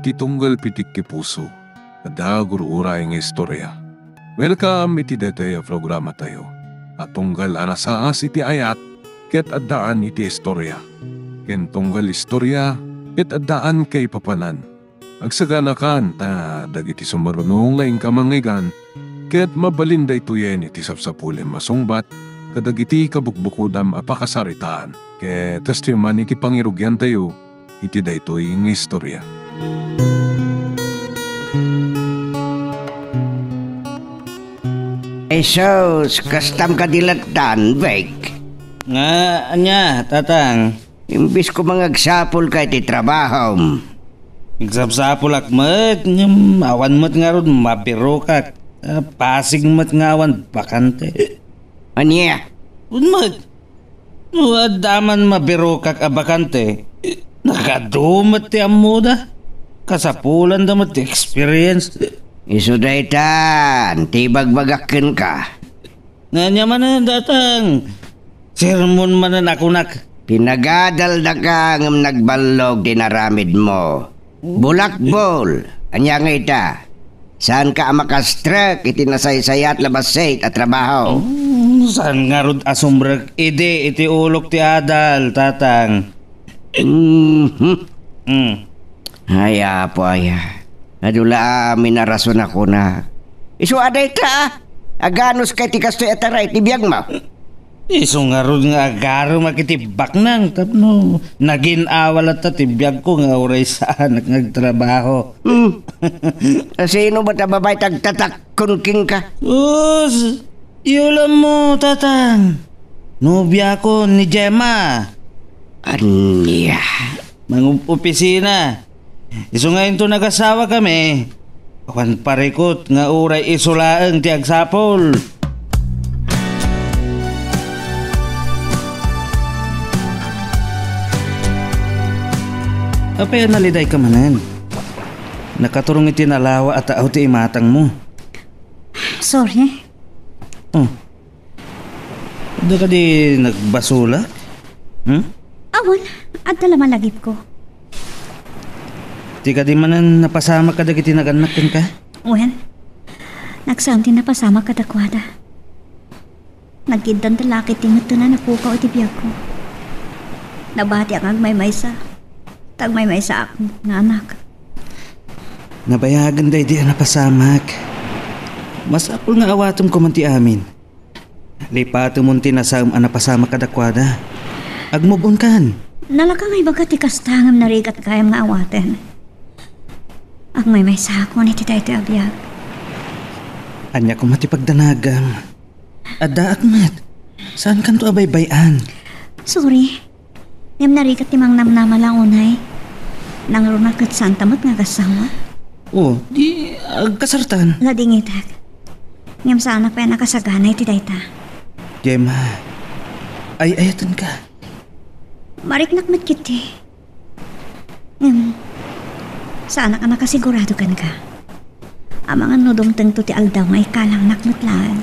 iti tunggal pitik ki puso. Ada gurura yung istorya. Welcome iti detaya programa tayo. At tunggal anasaas iti ayat, ket addaan iti istorya. Ken tunggal istorya, ket addaan kay papanan. Agsaganakan ta dagiti sumarunong laing kamangigan, ket mabalinda ituyen iti sapsapulen masungbat, kadagiti kabukbukudam apakasaritaan. Ket testiman iti pangirugyan tayo, iti daytoy ng istorya. Sos, kastam kadilatan, Bek. Nga, anya, tatang. Imbis ko mangagsapol ka iti trabaho. Igsapsapol akmat, awan mat nga ron, mapiro ka. Pasig mat nga awan, bakante. Anya? Unmat, daman mapiro ka bakante. Nakadumat ti amuda. Kasapulan damat ti experience. Isudaitan, tibagbagakin ka. Nga man datang. Sermon man na nakunak. Pinagadal na ka ng nagbalog dinaramid mo. Bulakbol, anya nga ita. Saan ka makastrek iti nasaysayat labasay at trabaho? Saan nga rod asumbrag ide iti ulok ti adal, tatang. Haya po aya. Nadula minarason ako na. Isuaday ka. Aganos kay ti kastoy ataray tibiyag mo. Iso nga ron nga agaro makitibak nang tapno. Naging awal at tibiyag ko nga oray saan nagtrabaho. Sino ba tababay tagtatakon king ka? Us, yulam mo, tatang. Nobya ko ni Gemma. Anya? Mga opisina. Iso ngayon to nag-asawa kami. Awan parikot nga uray isulaang ti agsapol. Apay naliday ka manan. Nakaturong iti nalawa at taaw ti imatang mo. Sorry. Hindi ka di nagbasula? Awan, at dalaman lagip ko. Di ka di manan napasama ka dagiti naganakin ka? Well, nagsaunti na pasama kadakwada. Nagkindan talaki tingat na napukaw iti biyag ko. Nabati ang agmay-may sa tagmay-may sa akong nga anak. Nabayagan day di napasamak. Masapul nga awatom ko man ti amin. Lipato mo ti nasam ang napasama kadakwada. Agmubon kan. Nalakang ay baga ti kastangam na rigat kayam nga awaten. Ang may sa ako ni tita ito abiyag. Anya ko matipagdanagam. Ada akmat. Saan kan to abay-bayan? Sorry. Ngam narikat ti mang namnama lang unay. Nang runakat santa mo't nga kasawa. Di agkasartan. Ladingitag. Ngam sana pa nakasaganay ti dayta. Gemma, ay ayatan ka. Mariknak kiti. Sana ka nakasigurado kan ka. Ang mga nudong tengto ti aldaw nga ikalang nakmutlaan.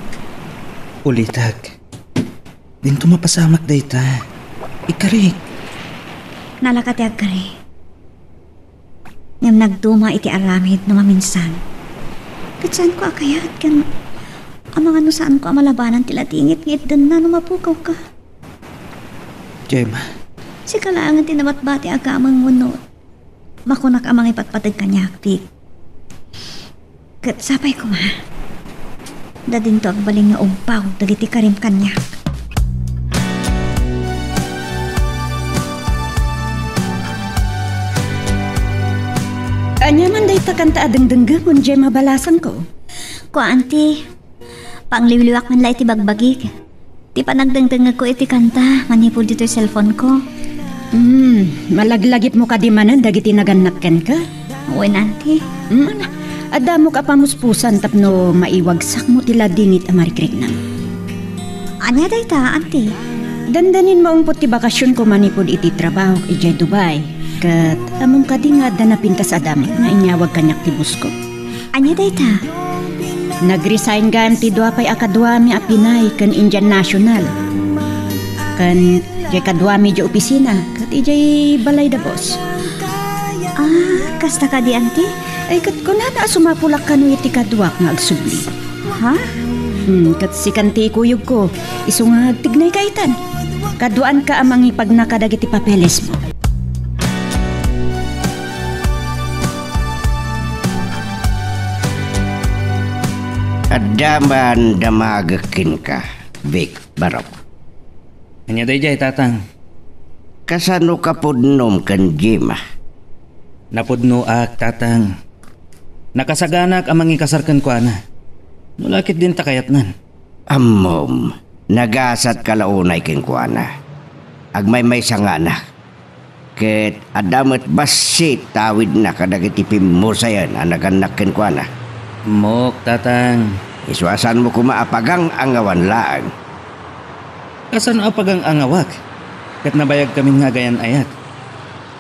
Ulitag. Dinto mapasamak dayta. Ikarik. Nalakati agkari. Ngam nagduma iti aramid no maminsan. Katsaan ko akayat kan ang mga nusaan ko ang malabanan tila tingit-ngit din na mapukaw ka. Gemma. Si kalangan tinabatbati agamang munot. Makunak amang ipatpatag kanya, Pig. Kat sapay ko ma. Dadin to ang baling nga umpaw, dagiti karim kanya. Anya man day takanta adeng-denggam kung jay mabalasan ko. Ko, auntie, pangliwliwak man la iti bagbagik. Ti panagdengdeng ko iti kanta, manipod dito yung cellphone ko. Malaglagip mo ka di manan dagiti naganakken ka. Uy, auntie. Ada mo ka pamuspusan tapno maiwagsak mo tila dingit amarikrik na. Anya day ta, auntie? Dandanin mo ang puti bakasyon ko manipod iti trabaho ijay Dubai. Kat among kadi nga danapintas adamit nga inyawag kanyak ti busko. Anya day ta? Nag-resign gan ti duapay akadwami a Pinay kan Indian National. Kan jay kadwami jay opisina kat ijay balay da boss. Kasta ka di, auntie? Ay kat ko na sumapulak ka no iti kaduak nga agsubli. Ha? Kat si kanti kuyog ko, iso nga tignay kaitan. Kaduan ka amang ipag nakadag iti papeles mo. Adaman damagakin ka, Vic Barok. Anya day jay, tatang. Kasano ka pudnom kan Jima? Napudno ak, tatang. Nakasaganak amang ikasarkan ko na. Nulakit din takayat nan. Amom, nagasat kalaunay king kuana. Agmay may sangana. Ket adamet basit tawid na kadagiti pimusayan anaganak king kuana. Mok, tatang. Iswasan mo kumaapagang angawan laang. Kasan apagang angawak? Kat nabayag kami nga gayan ayat.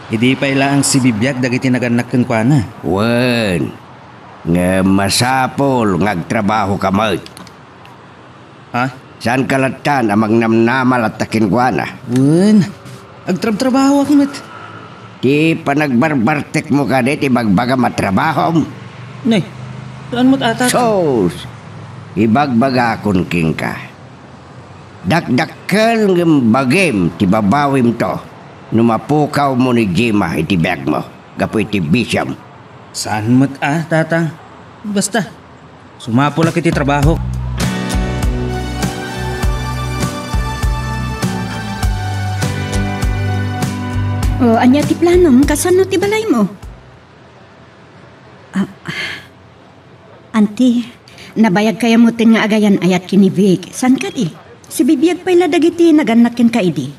Hindi pa ilaang si bibiyag dagiti naganak kang kuana. Wen, nga masapol ngagtrabaho ka mo. Ha? Saan kalatan amang namnamal at takin kuana? Wen, agtrab-trabaho ak met. Ti panagbarbartek mo ka di, ti bagbaga matrabaho. Nay, saan mo't atat? Sos, ibagbaga akon king ka. Dakdakkel ng bagim ti babawim to. Numapukaw mo ni Jima iti bag mo. Gapo iti bisyam. Saan mo't tatang? Basta, sumapulak iti trabaho. O, anya ti planom, kasano ti balay mo? Auntie, Nabayag kaya mo tin nga agayan ayat kini Vic. San ka di? Si bibiyag pa ila dagiti naganak ken ka idi.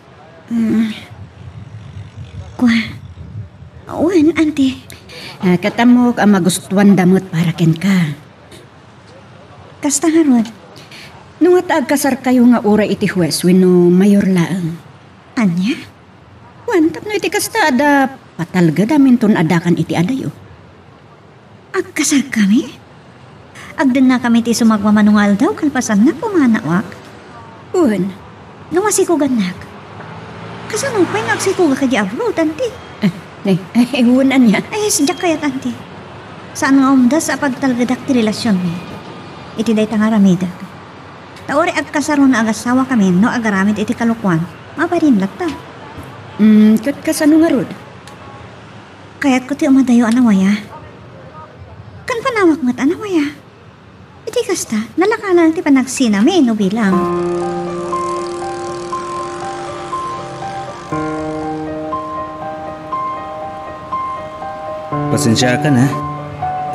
Wen, auntie. Katamok ang magustuhan damot para ken ka. Kasta nga ron. Nung at agkasar kayo nga ura iti huwes wino mayor laang. Anya? Wan, tapno iti kasta ada patalga damin ton adakan iti adayo. Agkasar kami? Agdan na kami ti sumagmamanungal daw kalpasan na pumanawak. Wan, Numasiko ganak. Kasano pa'y nagsiko ka kadi abroad, auntie? ewan anya. Ay, sadyak kayat, auntie. Saan nga umdas sa pagtalgadak ti relasyon mi? Iti day tangaramedag. Taori agkasaro na agasawa kami no agaramid iti kalukwan. Maparin lata. Kat kasano nga rod? Kaya't ko ti umadayo anawaya. Kan panawak mo't anawaya. Iti kasta, nalakalan ti panagsinami no bilang. Pasensya ka na.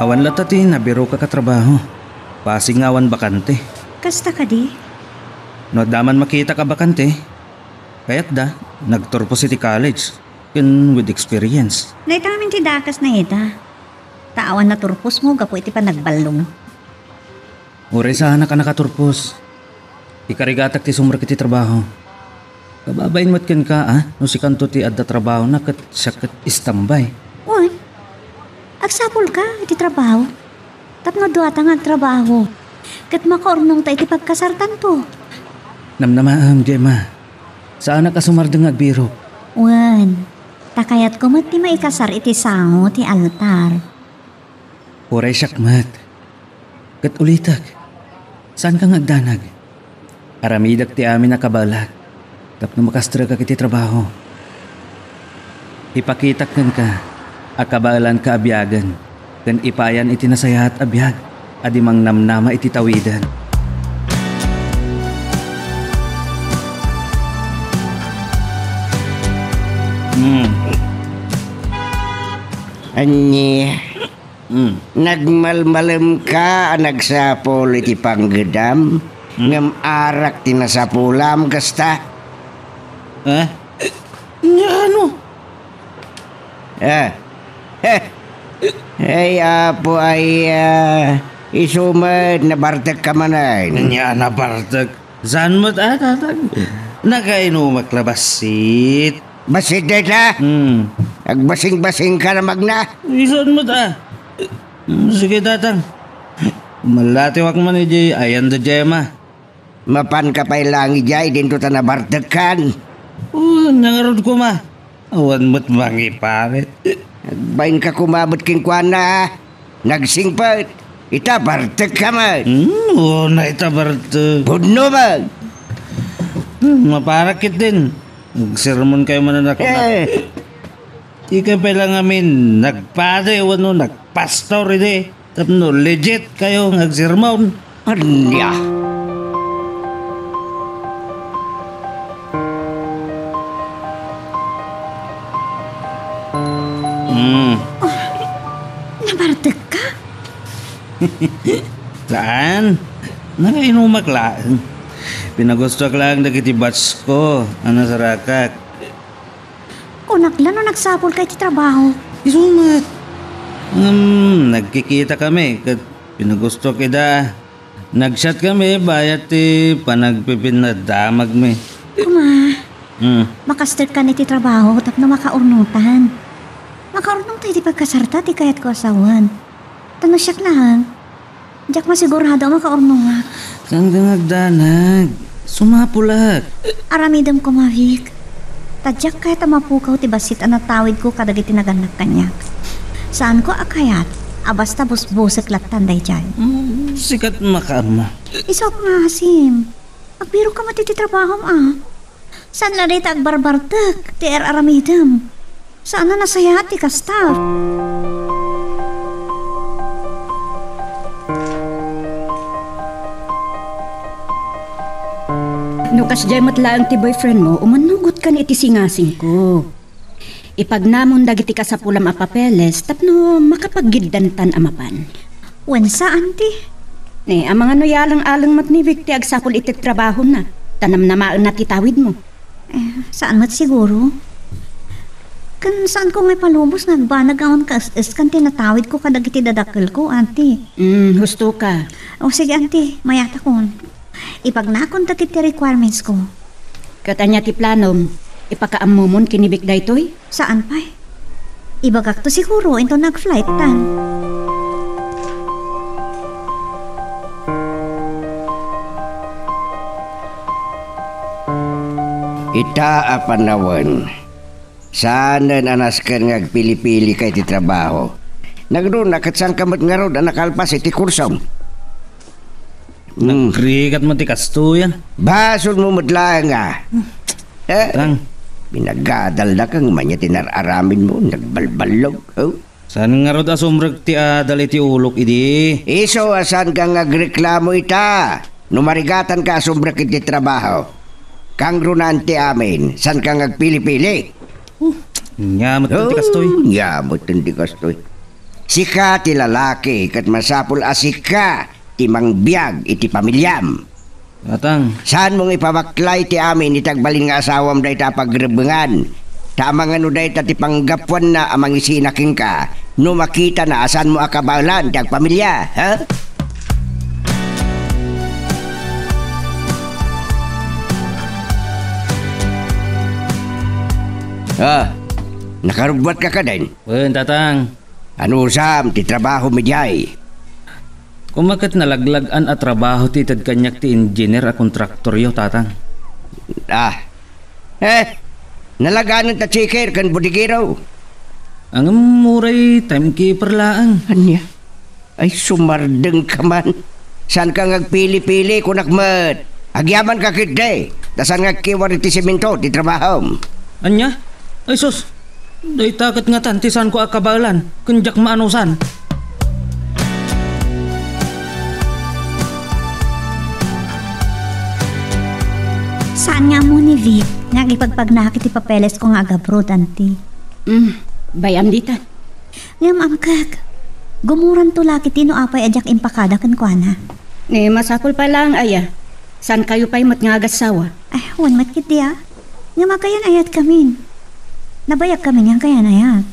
Awan lata ti nabiro ka katrabaho. Pasingawan bakante. Kasta ka di? No daman makita ka bakante. Kaya't da, nagturpo si ti college. Yun with experience. Naitamin ti dakas na ita. Taawan na turpos mo, gapo iti panagbalong. Uray sana ka nakaturpos. Ikarigatak ti sumrak iti trabaho. Kababayin mo't ken ka no si kanto ti adda trabaho na kat siya kat istambay. Uy, agsapol ka iti trabaho. Tapno duwata nga trabaho. Kat makaornong ta iti pagkasartan to. Namnamaam, Gemma. Saan ka sumardeng agbiro? Wan, takayat ko mo't ti maikasar iti sango ti altar. Uray syakmat. Kat ulitak. Saan ka ngagdanag? Aramidak ti amin nakabalag. Tapno makastra ka kiti trabaho. Ipakitak ka. Akabalan ka abyagan. Kan ipayan iti nasayahat abyag. Adimang namnama iti tawidan. Anya, nagmalmalam ka nagsapol iti panggedam. Ngam arak tinasapulam kasta. Nga ano? Ay apo ay isumad na bartek ka manay. Nga na bartag. Saan mo't tatag? Nakainumak labasit. Basit data. Agbasing-basing ka na magna. Isan mo't Sige tatang. Malatiwak man iji ayan da Gemma. Mapan ka pa'y langi jay din to na bartek kan. Nangarod ko ma. Awan mo't mangiparit. Nagbain ka kumabot king kuana. Nagsingpot. Itabartag ka man. Oo na itabarte. Budno man. Maparakit din. Nagsermon kayo mananak na. Di ka pala ngamin nagpade o ano, nagpastor ide. Tapno legit kayo nagsermon. Anya. Nabartag ka? Saan? Nakainumak lang. Pinagusto ka lang nagitibats ko. Ano sa rakak? Kunaklan o nagsapol kay ti trabaho. Isumat. Nagkikita kami. Kat pinagusto kita. Nagshot kami. Bayat panagpipinadamag mi. Kuma, Hmm. makastart ka ni ti trabaho tapno makaurnutan. Makaurnong tayo ti pagkasarta ti kayat ko asawan. Tano siyak lang. Diyak masigurado makaurnong. Saan ka nagdanag? Sumapulat. Aramidam ko mavik. Tadyak kahit mapukaw ti basit ang natawid ko kadagiti naganak kanyak. Saan ko akayat? Basta busbusek latan day dyan. Sikat makama. Isok nga asim. Agbiro ka matititrabaho Saan na rita agbarbartak? Ti aramidam. Saan na nasaya ti ka staff? Nukas jay matlaang ti boyfriend mo, umanugot ka ni iti singasing ko. Ipagnamon dagiti ka sa pulam a papeles, tapno makapaggidantan amapan. Wen saan ti? Ne, ang mga noyalang-alang matnibig ti agsapol iti trabaho na. Tanam na maan na titawid mo. Saan mat siguro? Kan saan ko may palubos nagbanag aon ka as kan tinatawid ko kadagiti dadakkel ko, auntie. Husto ka. O sige, auntie, mayata kon. Ipagnakon ta ti requirements ko. Katanya ti planom, ipakaamumon kinibik daytoy? Saan pa? Ibagak to siguro into nag-flight tan. Ita apanawan. Sana nanaskan ngagpili-pili kay ti trabaho. Nagdoon nakatsang kamot nga ro na nakalpas iti kursom. Nagkrikat mo ti kasto yan. Basol mo mudlaan nga. Tang, Pinagadal na kang manya tinararamin mo. Nagbalbalog. Oh. saan nga rod asumrag ti adal iti ulok idi? Iso asan kang agreklamo ita. Numarigatan ka asumrag iti trabaho. Kang runante amin. San kang agpili-pili? Nyamot mo ti kastoy. Yamot hindi kastoy. Sika ti lalaki kat masapul asika ti mangbiyag iti pamilyam. Atang, Saan mong ipabaklay ti amin itagbalin nga asawam day ta pagrebengan. Tamang ano day ta ti panggapwan na amang isinaking ka. No makita na asan mo akabalan ti pamilya, ha? Nakarubot ka din. wen tatang. Ano usam ti trabaho mi jay? Kumakat nalaglagan at trabaho ti tad kanyak ti engineer a kontraktor yo tatang. Nalaganan ta chiker kan budigiro. Ang muray timekeeper laang. Anya? Ay sumardeng ka man. San ka ngagpili-pili kunakmat? Agyaman ka kitde. Dasan ngagkiwari ti simento ti trabaho. Anya? Ay sus, day takat nga tan, tisan ko akabalan, kunjak maanusan. Saan nga mo ni Vic? Nga ipagpagnakit ti papeles ko nga agabroad, auntie. Bayam dita. Ngam amkag. Gumuran to laki tino apay adyak impakada kan kwa na. Ne, masapol pa lang aya. San kayo pa'y matngagasawa? Ay, wan matkit diya. Nga makayan ayat kamin. Nabayak kami niyang kaya ayat.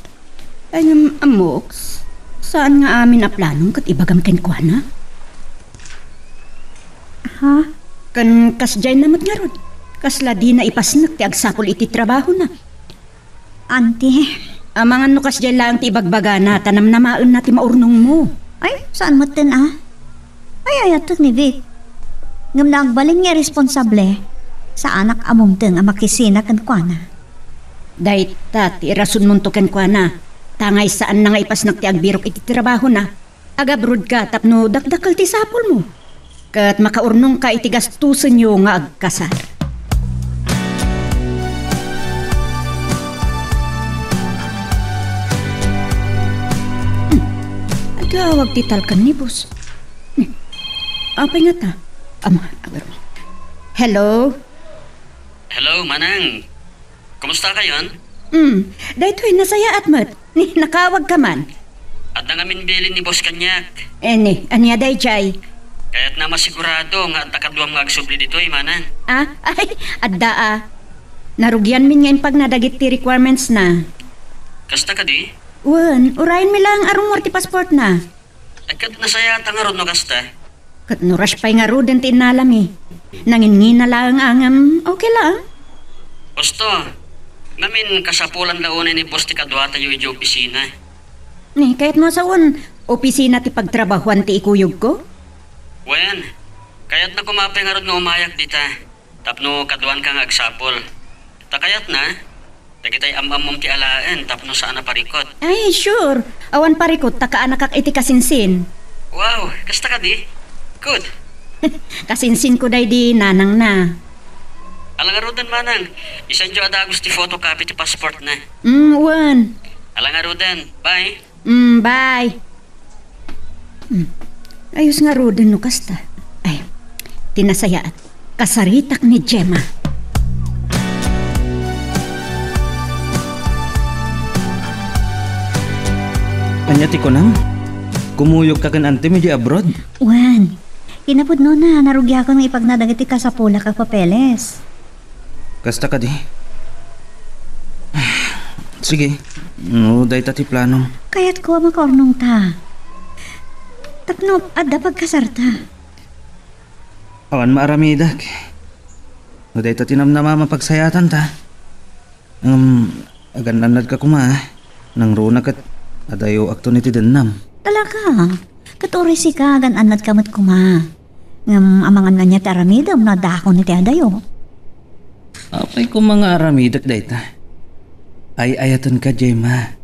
Ay, amoks. Saan nga amin a planong kat ibagam kenkwana? Ha? Kan kasjay namot nga rod. Kasla di na ipasnak ti agsapol iti trabaho na. Auntie. Amangan no kasjay lang ti ibagbaga na tanam na maun na ti maurnong mo. Ay, saan mo tin Ay, ayat ni Vic. Ngam na agbaling niya responsable sa anak amumteng ang makisina kan kwa na. Dayta, ti rason mo to ken kwa na. Tangay saan na nga ipas ti agbirok iti trabaho na. Agabrod ka tapno dakdakal ti sapol mo. Kat makaurnong ka iti gastusan nyo nga agkasar. Agawag ti talkan ni boss. Apay nga ta? Agaro. Hello? Hello, Manang. Kumusta kayon? Daytoy nasaya at mat. Ni nakawag ka man. At nangamin bilin ni Boss Kanyak. Ni, anya day jay. Kaya't na masigurado nga at takadwang magsubli dito Manang. Ay, adda Narugyan min ngayon pag nadagit ti requirements na. Kasta ka di? Wan, urayin mi lang arong ti passport na. Agkat nasaya ta nga ron no kasta. Kat nuras pa'y nga ro din ti inalami. Nangin na lang angam, okay lang. Osto, ngamin kasapulan launin ni Boss ti kadwa tayo iti opisina. Ni, kahit mo sawon, opisina ti pagtrabahuan ti ikuyog ko? Wen, kaya't na kumapay nga ron nga umayak dita. Tapno kadwan ka nga agsapol. Takayat na, dagitay amam ti alaan tapno saan na parikot. Ay, sure. Awan parikot, takaanak iti kasinsin. Wow, kasta ka di? Good. Kasinsin ko day di nanang na. Alangarudan Manang, isan jo adagos ti photocopy ti passport na. Wan. Alangarudan, bye. Bye. Ayos nga ro din no kasta. Ay, tinasayaat. Kasaritak ni Gemma. Anya ti kunam? Kumuyog ka kan ante medyo abroad? Wan, kinapod no na, narugya ko ng ipagnadagiti ka sa pula kag papeles. Kasta ka di. Sige, no, day ti plano. Kaya't ko makaurnong ta. Tapno, adda pagkasarta. Awan maaramidak. No, day tinamnama mapagsayatan ta. Agan nanad ka kuma, nang runa kat adayo akto ni ti denam. Talaga, katuri si ka, gan anad kamat kuma. Ngam amangan nga niya ti aramidam na dako ni ti adayo. Apay ko mga aramidak day ta. Ay ayatan ka, Gemma.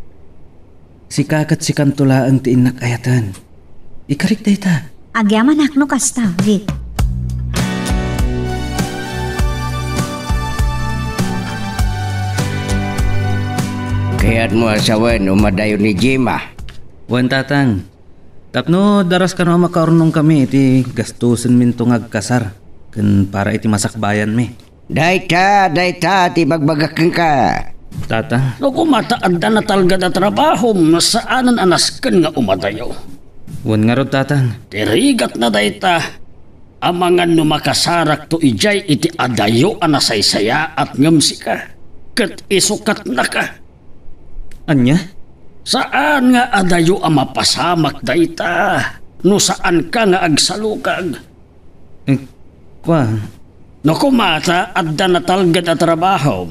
Si kakat si kantula ang tiinak ayatan. Ikarik day ta. Agyaman hakno kasta, Vic. Kaya't mo asawan umadayo ni Gemma. Wan tatang. Tapno daras ka no makaurnong kami iti gastusin min tungag kasar. Kan para iti masakbayan mi. Dayta, ti bagbagakan ka. Tatang. No kumataad na talaga na trabaho, saanan anaskan nga umadayo. Wan nga rod tatang. Tirigat na dayta, amangan no makasarak to ijay iti adayo anasaysaya at ngamsi ka. Kat isukat na ka. Anya? Saan nga adayo ang mapasamak dayta? No saan ka nga agsalukag? Kwa? No kumata adda na talgad at trabaho,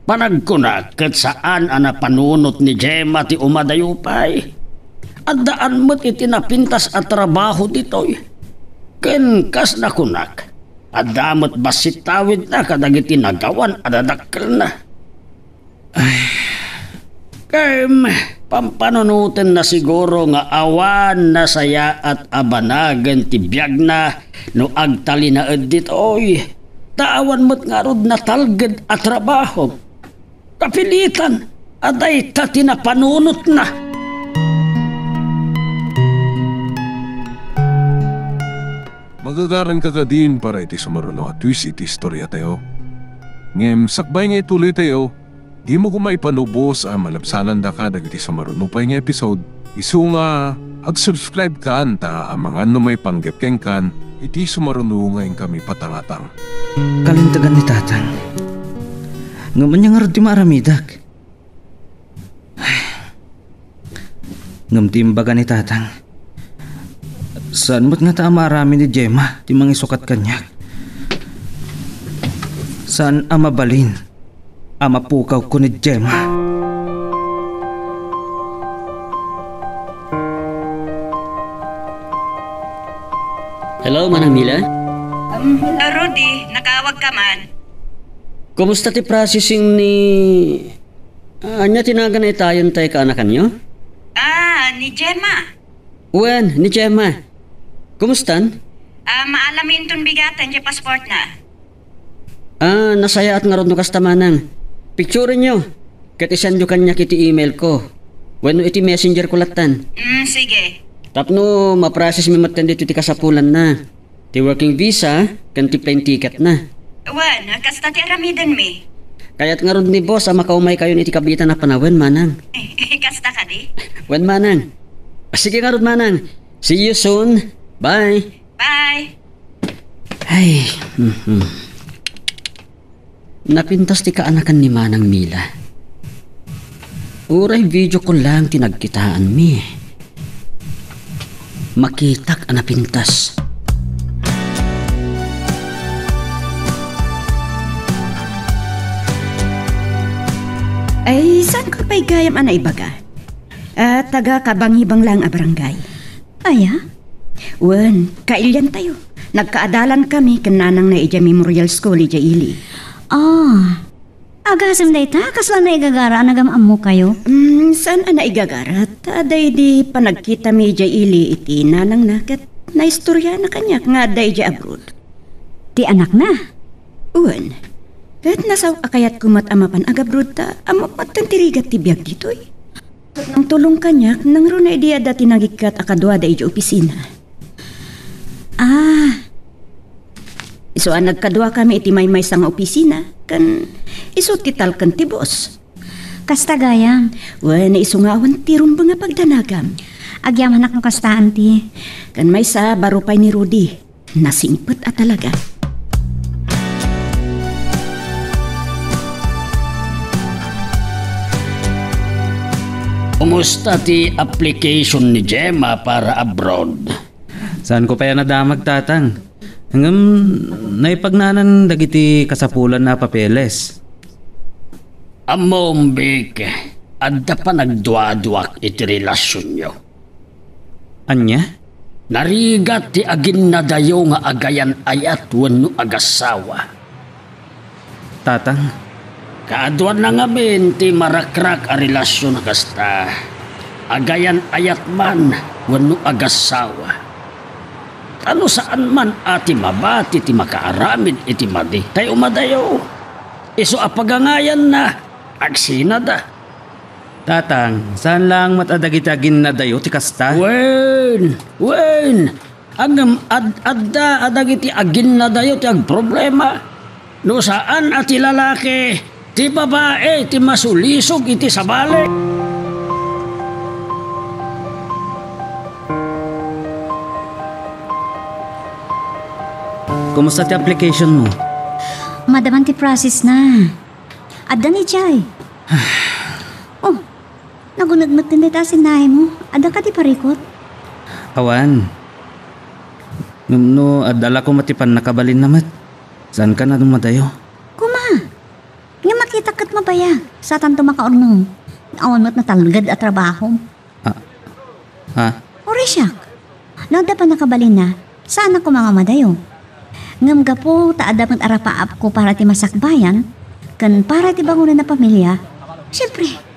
panagkunak kat saan ana panunot ni Gemma ti umadayupay. Addaan mo't itinapintas at trabaho ditoy. Ken kas na kunak, adamot basit tawid na kadagiti nagawan adadakkel na. Kem, pampanunutin na siguro nga awan na saya at abanagan ti biyag na no agtali na ditoy. Taawan mo't nga rod na talgad at trabaho. Kapilitan, aday ta tinapanunot na. Magagaran ka din para iti sumaruno at twist iti istorya tayo. Ngem sakbay nga ituloy tayo, di mo kumaipanubos ang malabsanan da ka dagiti sumaruno pa nga episode. Isu nga, ag-subscribe ka anta ang mga may panggap kan iti sumaruno ngayon kami patangatang. Kalintagan ni tatang. Ngaman niya nga rod di maaramidak. Ngamtimbaga ni tatang. Saan mo't nga ta marami ni Gemma ti mga isukat kanyak? Saan amabalin? Amapukaw ko ni Gemma. Hello, Manang Mila? Rudy, nakawag ka man. Kumusta ti processing ni Anya tinagan na itayon tayo kaanakan nyo? Ni Gemma. Wen, ni Gemma. Kumustan? Maalamin ton bigatan di passport na. Nasaya at nga ron no kastamanang. Picture nyo. Kat isend kanya kiti email ko. When iti messenger ko latan. Sige. Tapno maprocess mi matan dito ti kasapulan na. Ti working visa, kan ti plane ticket na. Wan, kasta ti aramidan mi. Kaya't nga ron ni boss, makaumay kayo ni iti kabitan na panawen, manang. Kasta ka di? Wen, manang. Sige nga ron, manang. See you soon. Bye. Bye. Ay, napintas ti kaanakan ni Manang Mila. Uray video ko lang tinagkitaan mi. Makitak ang napintas. Ay, saan ko pa'y gayam ana ibaga? Taga kabangibang lang a barangay. Aya? Wen, kailyan tayo. Nagkaadalan kami kananang na ija Memorial School ija ili. Agasam da ita, kasla na igagara, nagamaam mo kayo? Saan ana igagara? Taday di panagkita mi ija ili iti nanang nakat na istorya na kanya nga da ija abroad. Ti anak na? Wen, kahit nasaw akayat kumat amapan agabroad ta, amapat tirigat ti biyag ditoy. Nang tulong kanyak, nang ron na idiya dati nagikat akadwa da ija opisina. So nagkadwa kami iti may sa nga opisina, kan iso tital kan ti boss. Kasta gayam. Wen, isungawan ti rumba nga pagdanagam. Agyam anak no kastaan ti. Kan may sa barupay ni Rudy, nasingpet at talaga. Kumusta ti application ni Gemma para abroad? Saan ko pa yan nadamag, tatang? Hanggang naipagnanan dagiti kasapulan na papeles. Amombik, adda pa nagduaduak iti relasyon nyo. Anya? Narigat ti agin na dayo nga agayan ayat wenno agasawa. Tatang, Kaaduan na nga bin ti marakrak a relasyon kasta. Agayan ayat man wenno agasawa. Ano saan man ati mabati ti makaaramid iti madi tayo umadayo. Iso apagangayan na agsinada. tatang, saan lang matadagitagin na dayo ti kasta? Wen, agam adda adagiti agin na dayo ti ag problema. No saan ati lalaki, ti babae ti masulisog iti sabali. Kumusta ti application mo? Madaman ti process na. Adda ni Jai. Nagunagmat din dita sinahe mo. Adda ka ti parikot. Awan. No, adala ko matipan nakabalin namat. Saan ka na dumadayo? Kuma. Nga makita kat mabaya. Sa tanto makaornong. Awan mo't natalgad at trabaho. Ha? Orisyak. Nagda pa nakabalin na. Saan ako mga madayo? Ngamga po taada mo't arapaap ko para ti masakbayan. Kan para ti bangunan na pamilya. Siyempre.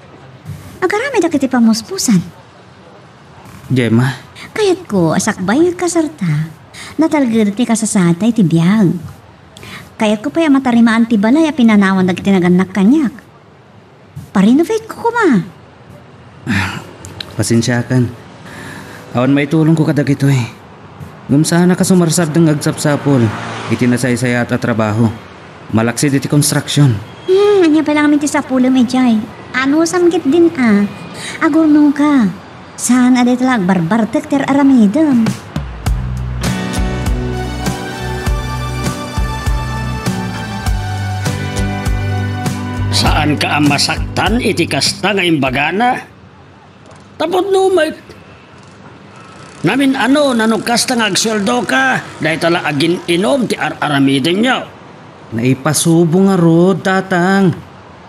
Agarami da kiti pamuspusan. Gemma, Kayat ko asakbay nga kasarta. Natalgad ti kasasata iti biyag. Kayat ko pa'y matarimaan ti balay a pinanawan na tinagannak kanyak. Parenovate ko kuma. pasensyakan. Awan may tulong ko kadag ito eh. Gumsana ka sumarsab ng agsapsapol. Itinasaysaya at trabaho. Malaksi diti construction. Anya pa lang kami ti sa pulo medjay. Ano samgit din Agurno ka. Saan aday talag barbar tekter aramidam. Saan ka ang masaktan iti kasta nga imbagana? Tapos numay. Namin nanong kasta nga agsweldo ka, dahil tala agin inom ti aramidin nyo. Naipasubo nga rod, tatang.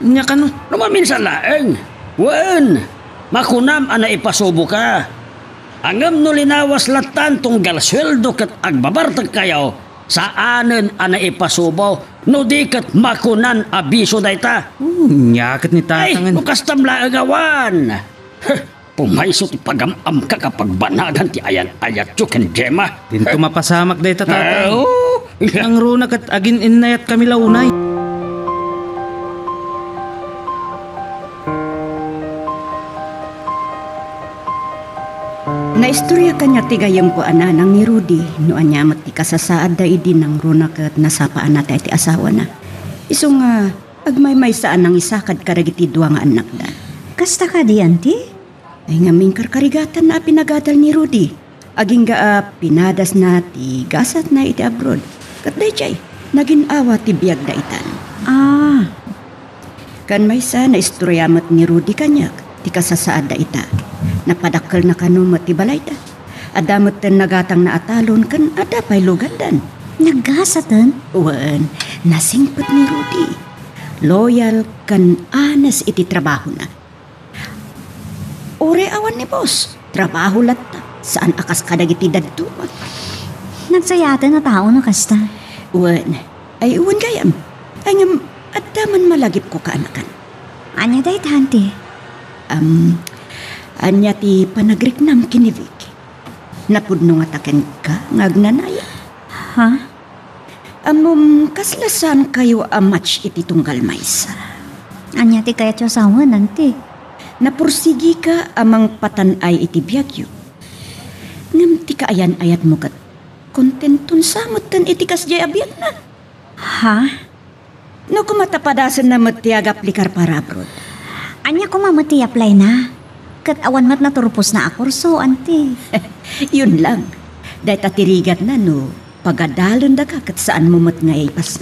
Nya ka no? Lumamin sa laeng. Wen, makunam ana ipasubo ka. Angam no linawas latan tunggal sweldo kat agbabartag kayo, saanen ana ipasubo No di kat makunan abiso dayta. Nyakit ni Ay, tatangan. ukas tamla agawan. Pumayso ti pagamam ka kapag banagan ti ayan-ayat yo ken Gemma. Dinto mapasamak day tatang. Oh, Ang runa kat agin inayat kami launay. Naistorya kanya tigayam ko ananang ni Rudy no anyamat ti kasasaad da idi ng runa kat nasapaan natin ti asawa na. Iso nga, agmay-may saan ang isakad karagiti dua nga anak da. Kasta ka di, auntie? Ay nga karigatan na pinagadal ni Rudy. Aging pinadas na ti gasat na iti abroad. Kat day chay, naging awa ti biyag da itan. Ah, Kan may sa na istoryamat ni Rudy kanyak, ti kasasaad da ita. Napadakkel na kanumat ti balay da. Adamot ten nagatang na atalon kan ada pay lugandan. naggasatan? Uwan, nasingpot ni Rudy. Loyal kan anas iti trabaho na. Ore awan ni boss, trabaho latta. Saan akas kadagiti dadtumat? Nagsayatan na tao na kasta. Uwan, ay uwan gayam. Ay ngam, at daman malagip ko kaanakan. Anya day, auntie? Anya ti panagriknam kinivik. Napudno nga taken ka, ngagnanaya. Ha? Kaslasan kayo a match iti tunggal maysa. Anya ti kaya tiyo asawa, auntie? Napursigi ka amang patanay iti biyagyo. Ngam ti kaayan-ayat mo kat kontenton samot tan iti kasjay abiyag na. Ha? No kumatapadasan na matiag aplikar para abroad. Anya ko mamati apply na. Kat awan mat naturupos na akurso, auntie. Yun lang. Dahil tatirigat na no, pagadalon da ka kat saan mo mat nga ipas.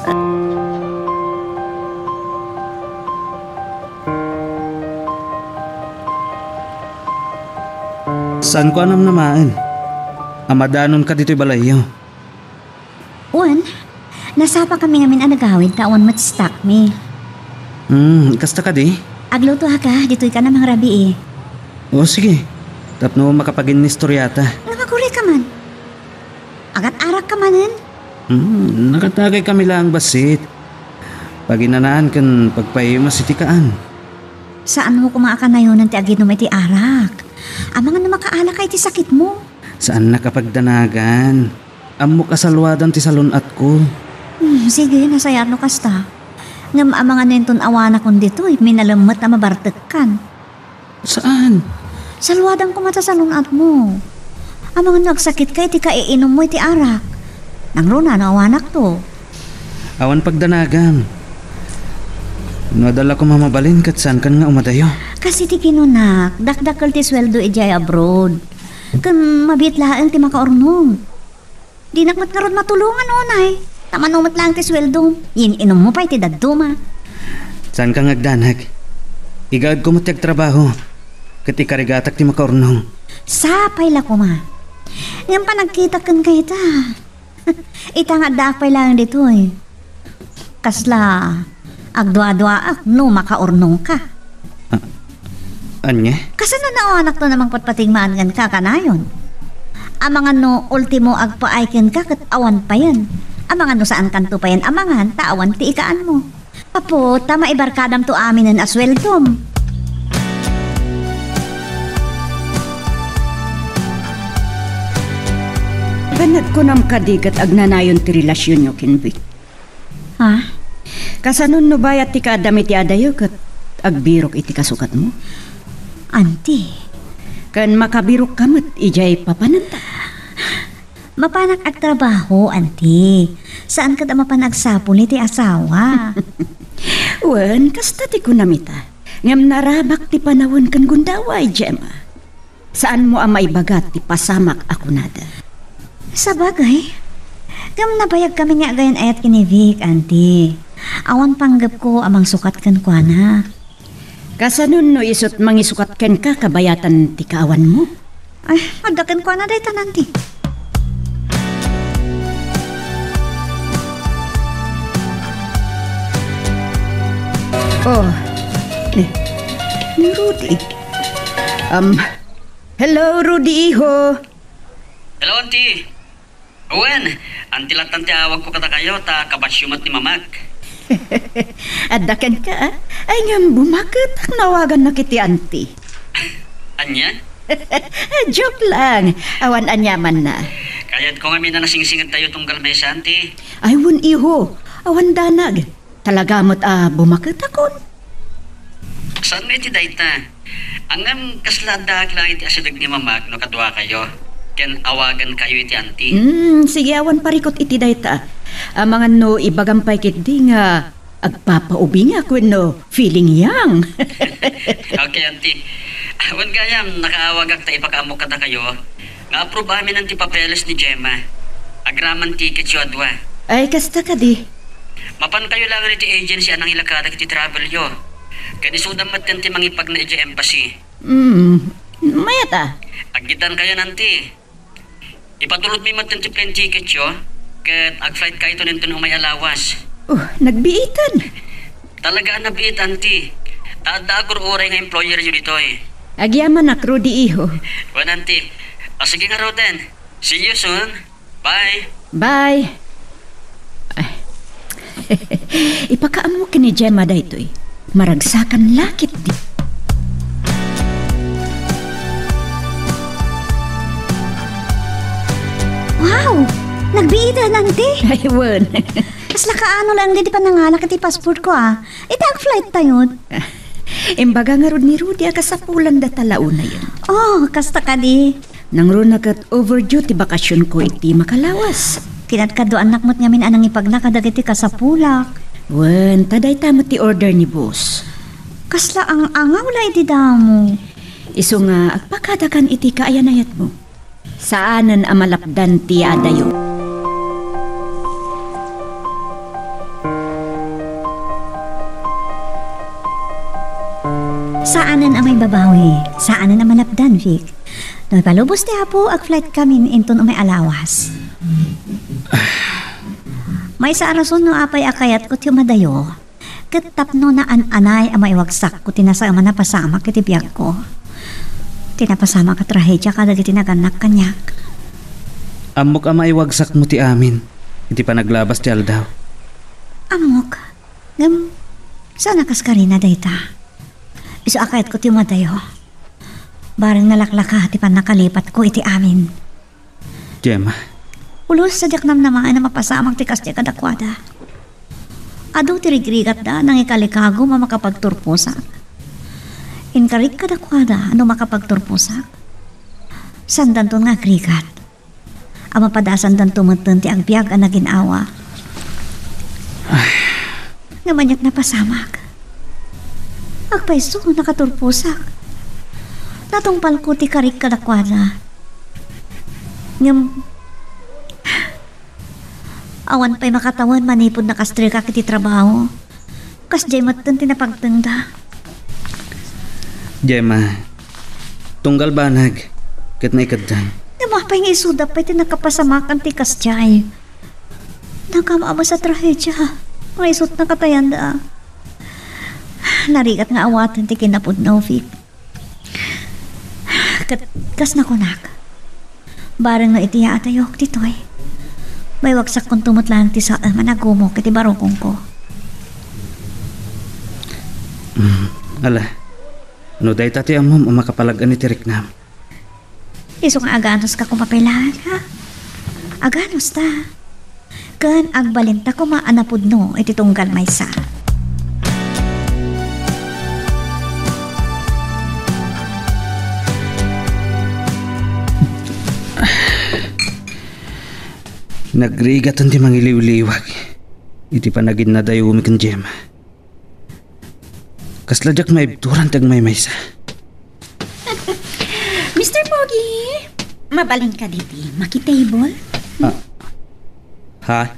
Saan ko anam namaan? Amadanon ka dito'y balayo. Uwan, nasapa kami ngamin ang nagawid ka awan mat stock me. Kasta ka di? Agluto ha ka, dito'y ka na mga rabi eh. O sige, tapno makapagin ni storyata. Nangaguli ka man. Agat arak ka manin. Nakatagay kami lang basit. Paginanaan kan pagpahimas itikaan. Saan mo kumaakan na yun ang tiagid mo iti arak? Ang mga namakaala kay ti sakit mo. Saan nakapagdanagan? Amo kasalwadan ti salunat ko. Sige, nasayat no kasta. Ngam ang mga nenton awana kon dito'y minalamot na mabartekkan. Saan? Salwadan ko mata sa lunat mo. Ang mga nagsakit kay ti kaiinom mo iti arak. Nang runa na awanak to. Awan pagdanagan. Nadala ko mamabalin kat saan kan nga umadayo. Kasi ti kinunak, dakdakal ti sweldo ijay abroad. Kan mabitlaan ti makaornong. Di nakmat nga ron matulungan onay. Tamanumat lang ti sweldo. Yin inom mo pa iti daduma. Saan ka ngagdanag? Igad ko matiag trabaho. Kati karigatak ti makaurnong. Sapay la ko ma. Ngayon pa nagkita kan kayo ta. Ita nga dakpay lang dito eh. Kasla, agdwa-dwa no makaurnong ka. Anya? Kasano na anak to namang patpatingmaan ka kanayon? Ang mga no ultimo agpaaikin ka kat awan pa yan. Ang mga no saan kanto pa yan amangan taawan ti ikaan mo. Apo, tama ibarkadam to amin ng asweltom. Ganat ko nam kadigat agnanayon ti relasyon nyo kinbik. Ha? Kasanon no bayat ti kaadami ti adayo kat agbirok iti kasukat mo. Auntie, Kan makabirok kamot ijay papananta. mapanak ag trabaho, auntie. Saan ka da mapanagsapon iti asawa? Wan, kasta ti kunamita. Ngam narabak ti panawon kan gundaway, Gemma. Saan mo ang maibagat ti pasamak ako nada? Sa bagay, gam nabayag kami nga gayon ayat kinivik, auntie. Awan panggap ko amang sukat kan kwa na. Kasanon no isot mangisukat ken ka kabayatan ti kaawan mo? Ay, magdakan kwa na day tananti. Oh, ni Rudy. Hello, Rudy, iho. Hello, auntie. Owen, antilatan ti awag ko kata kayo ta kabasyumat ni mamak. Adakan ka, ay nga bumakit ang nawagan na kiti auntie. Anya? Joke lang, awan anyaman na. Kaya't ko nga minanasingsingan tayo tunggal may santi. Ay wun iho, awan danag. Talaga mo't bumakit akon. Saan nga iti dayta? Angam kasladag lang iti asidag ni mamag no kadwa kayo. Ken awagan kayo iti auntie. Sige awan parikot iti dayta. Mga no ibagampay kit di nga agpapaubi nga kwen no feeling young. Okay, auntie. Awan gayam, nakaawagak ta ipakaamok kada kayo. Nga approve amin ang ti papeles ni Gemma. Agraman ticket yu adwa. Ay kasta ka di. Mapan kayo lang iti agency anang ilakada kiti travel yo. Kanisudam mat ti mangipag na iti embassy. Mayata. Agitan kayo nanti. Ipatulod mi mat ti plane ticket yo. Ket ag-flight kayo to nito may alawas. Nagbiitan. Talaga nabiit, auntie. Taada ko oray nga employer yu dito eh. Agyaman na Rudy iho. Wan, auntie. Sige nga Roden. See you soon. Bye. Bye. Ay. Ipakaam mo kini Gemma daytoy. Maragsakan lakit di. Wow! Nagbiitan, auntie. Ay, won. Kasla kaano lang di pa nangalak iti passport ko Itag flight tayo. Imbaga nga rod ni Rudy kasapulan da talauna yun. Oh, kasta ka di. Nang ron nagat overdue ti bakasyon ko iti makalawas. Kinat anak mo't ngamin anang ipagnakadag iti kasapulak. Wen, taday tamot ti order ni boss. Kasla ang angaw la iti damo. Iso nga agpakadakan iti kaayanayat mo. Saanan amalapdan ti adayo. Saanan amay babawi? Saanan ang malapdan, Vic? No'y palubos ti hapo, ag-flight kami inton umay alawas. May sa arason no apay akayat ko tiyo madayo. Katapno na anay amay wagsak ko tinasama na pasama kiti biyag ko. Tinapasama ka trahedya kada kiti naganak kanyak. Amok amay wagsak mo ti amin. Iti pa naglabas ti aldaw. Amok? Sana kas ka rin na dayta. Iso akayat ko tiyo madayo. Barang nalaklaka ti pan nakalipat ko iti amin. Gemma. Ulos sa diak namaan na mapasamang ti kasya kadakwada. Ado ti rigrigat da nang ikalikago mamakapagturpusak. Inkarig kadakwada ano makapagturpusak. Sandan to nga krigat. Ama padasan dan tumutun ti agbyag ang naginawa. Namanyak na pasamak. Agpaiso nakaturpusak. Natungpal ko ti karig kadakwada. Awan pa'y makatawan manipod na kastre ka kiti trabaho. Kas jemat tan tinapagtanda. Gemma, tunggal banag. Kat na ikaddan. Namapay nga isuda pa'y tinakapasamakan ti kasjay. Nagkamaama sa trahedya. Mga isot na katayanda. Narigat nga awatan ti kinapod na ufik. Kas na kunak. Barang na itiya atayok titoy. May wagsak kong tumutlang ti sa managumo kiti barukong ko. Ala, no day tati amom umakapalagan ni Tiriknam. Iso nga aganos ka kumapilahan ha? Aganos ta. Kan agbalinta ko maanapod no iti tunggal may sa. Nagrigatan ti mangiliw-liwag. Iti panagin na dayo umikan Gemma. Kasladyak may ibturan tag may maysa. Mr. Pogi, mabaling ka diti. Makitable? Ha?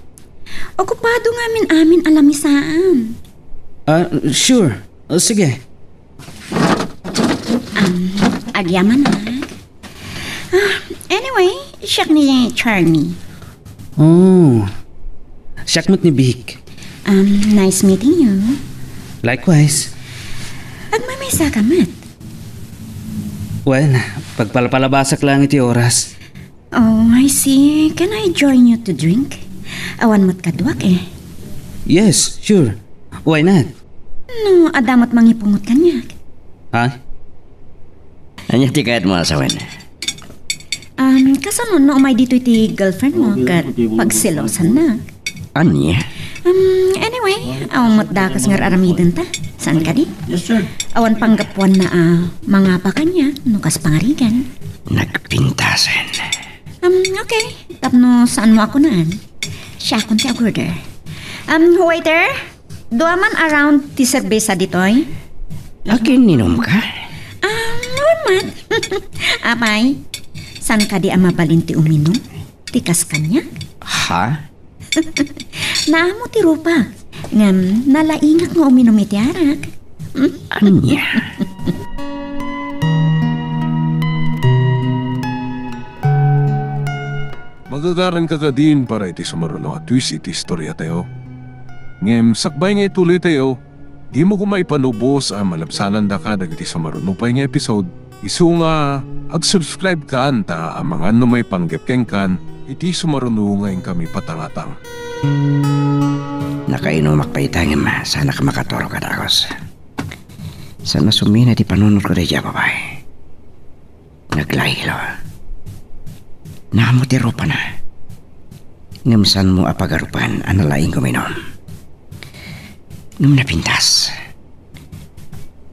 Okupado nga amin alamisaan. Sure. Sige. Agyamanag. Anyway, siyak ni Charmy. Oh. Siyakmat ni Big. Nice meeting you. Likewise. Agmamesa ka, Matt. Well, pagpalapalabasak lang iti oras. Oh, I see. Can I join you to drink? Awan mo't kadwak eh. Yes, sure. Why not? No, adamot mangipungot kanya. Ha? Anya ti kayat mo asawan. Kasano no umay dito iti girlfriend mo kat pagsilosan na. Anya? Anyway, awan matdakas nga aramiden ta. Saan ka di? Yes, sir. Awan panggapuan na mga pa kanya, nukas pangarigan. Nagpintasan. Okay. Tapno saan mo ako naan? Siya akong ti order. Waiter, duwa man around ti serbesa ditoy? Akin ninom ka? Naman man. Apay, saan ka di mabalin ti uminom? Tikas kanya? Ha? Naamo ti rupa. Ngam, nalaingak nga uminom iti arak. Anya? Magagaran ka din para iti sumarunong at twist iti istorya tayo. Ngem, sakbay nga ituloy tayo, di mo kumaipanubos ang malabsanan da ka dagiti sumarunong pa nga episode. Isu nga, ag-subscribe ka anta ang mga may panggepkeng kan, iti sumarunong ngayon kami patangatang. Nakainumak pa itangin ma, sana ka makatoro ka dakos. Sana sumina di panunod ko daya babae. Naglahilo. Naamutiro pa na. Ngamsan mo apagarupan analaing kuminom. Ngam napintas.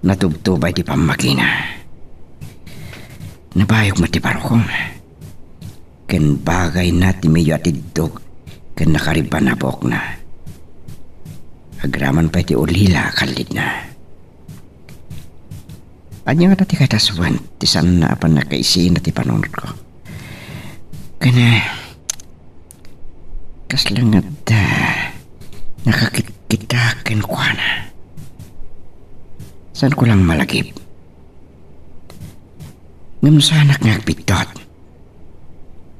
Natubtubay di pamakina. Nabayog matiparo ko. Ken bagay na ti medyo atidog. Ken nakariban na bok na. Agraman pa ti ulila kalit na. Anya nga ti kataswan. Ti san na apan nakaisi na ti panunod ko. Kana kaslangat da nakakitakin ko na. Saan ko lang malagip? Ngam sa anak nga pitot.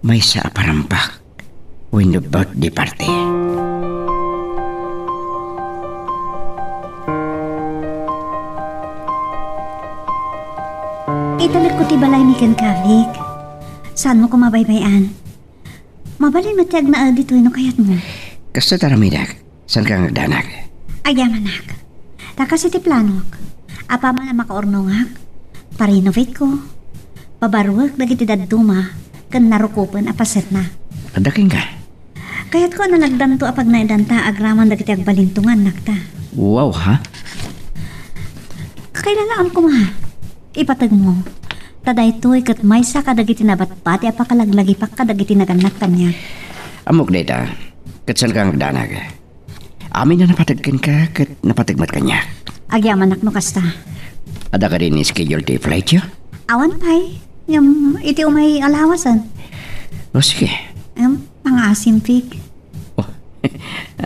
May sa aparambak when the birthday party. Italag ko ti balay ni Kankavik. Saan mo ko mabaybayan? Mabalin matiyag na dito no kayat mo. Kasta taramidak, saan ka nagdanag? Ayamanak. Takas iti planok. Apa man ang makaornongak. Parenovate ko. Pabaruak dagiti daduma. Kan narukupan apaset na. Adaking ka? Kayat ko na nagdanto apag naidanta agraman dagiti agbalintungan nakta. Wow ha? Kakailalaan ko ma. Ipatag mo. Taday to'y kat may sa kadagiti nabatpati apakalaglagi pa kadagiti naganak kanya. Amok data, kat saan ka nagdanag? Amin na napatagkan ka kat napatagmat kanya. Agyaman no kasta. Ada ka rin schedule ti flight yo? Awan pa'y. Yung iti umay alawasan. O sige. Pangasim pig. Oh,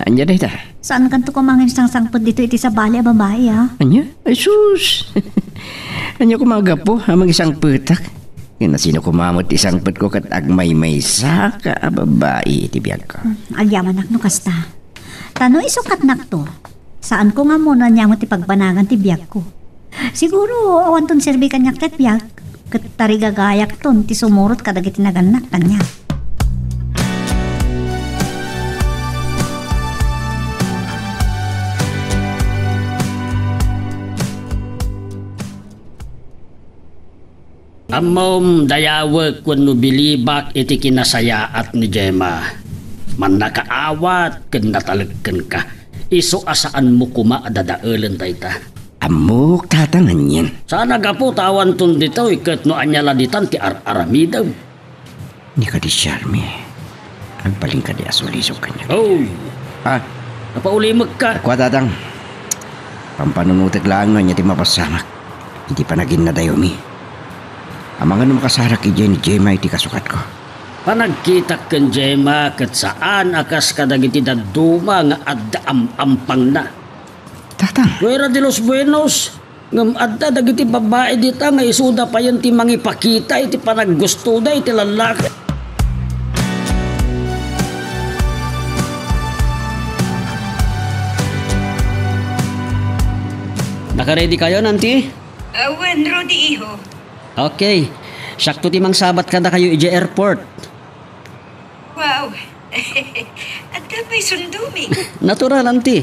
anya data? Saan kanto ko mga sangpot dito iti sa bali a babae ha? Anya? Ay sus! Anya ko mga gapo, amang isang putak. Kaya sino kumamot isang put ko kat agmay-may saka a babae iti biyag ko. Agyaman no kasta. Tano isukat nak to. Saan ko nga muna niya mo ti pagbanagan ti biyag ko. Siguro awan ton serbi kanyak ket biyag. Ket tarigagayak ton ti sumurot kadagiti naganak kanya. Amom dayawag kung nubilibak iti kinasayaat ni Gemma. Man nakaawat ken natalagken ka. Iso asaan mo kuma adadaelen tayta. Amok tatangan yan. Sana gapo tawan tun dito ikat no anyala ditan ti aramidaw. Ni ka di Sharmi. Agpaling ka di asulisok kanya. Oy, Ha? napaulimag ka. Kwa tatang. Pampanunutik lang no niya ti mapasamak. Hindi pa naging nadayomi. Ang mga makasara ki Jenny Gemma iti kasukat ko. Panagkita ken Gemma ket saan akas kadagiti daduma nga adda ampang na. Tatang. Fuera de los Buenos. Ngam adda dagiti babae dita nga isuda pa yan ti mangipakita iti panaggusto da iti lalaki. Naka-ready kayo, nanti? Awan, Rodi, iho. Okay. Sakto ti mang sabat kada kayo ije airport. Wow. At dapat Apay sundumi. Natural, anti.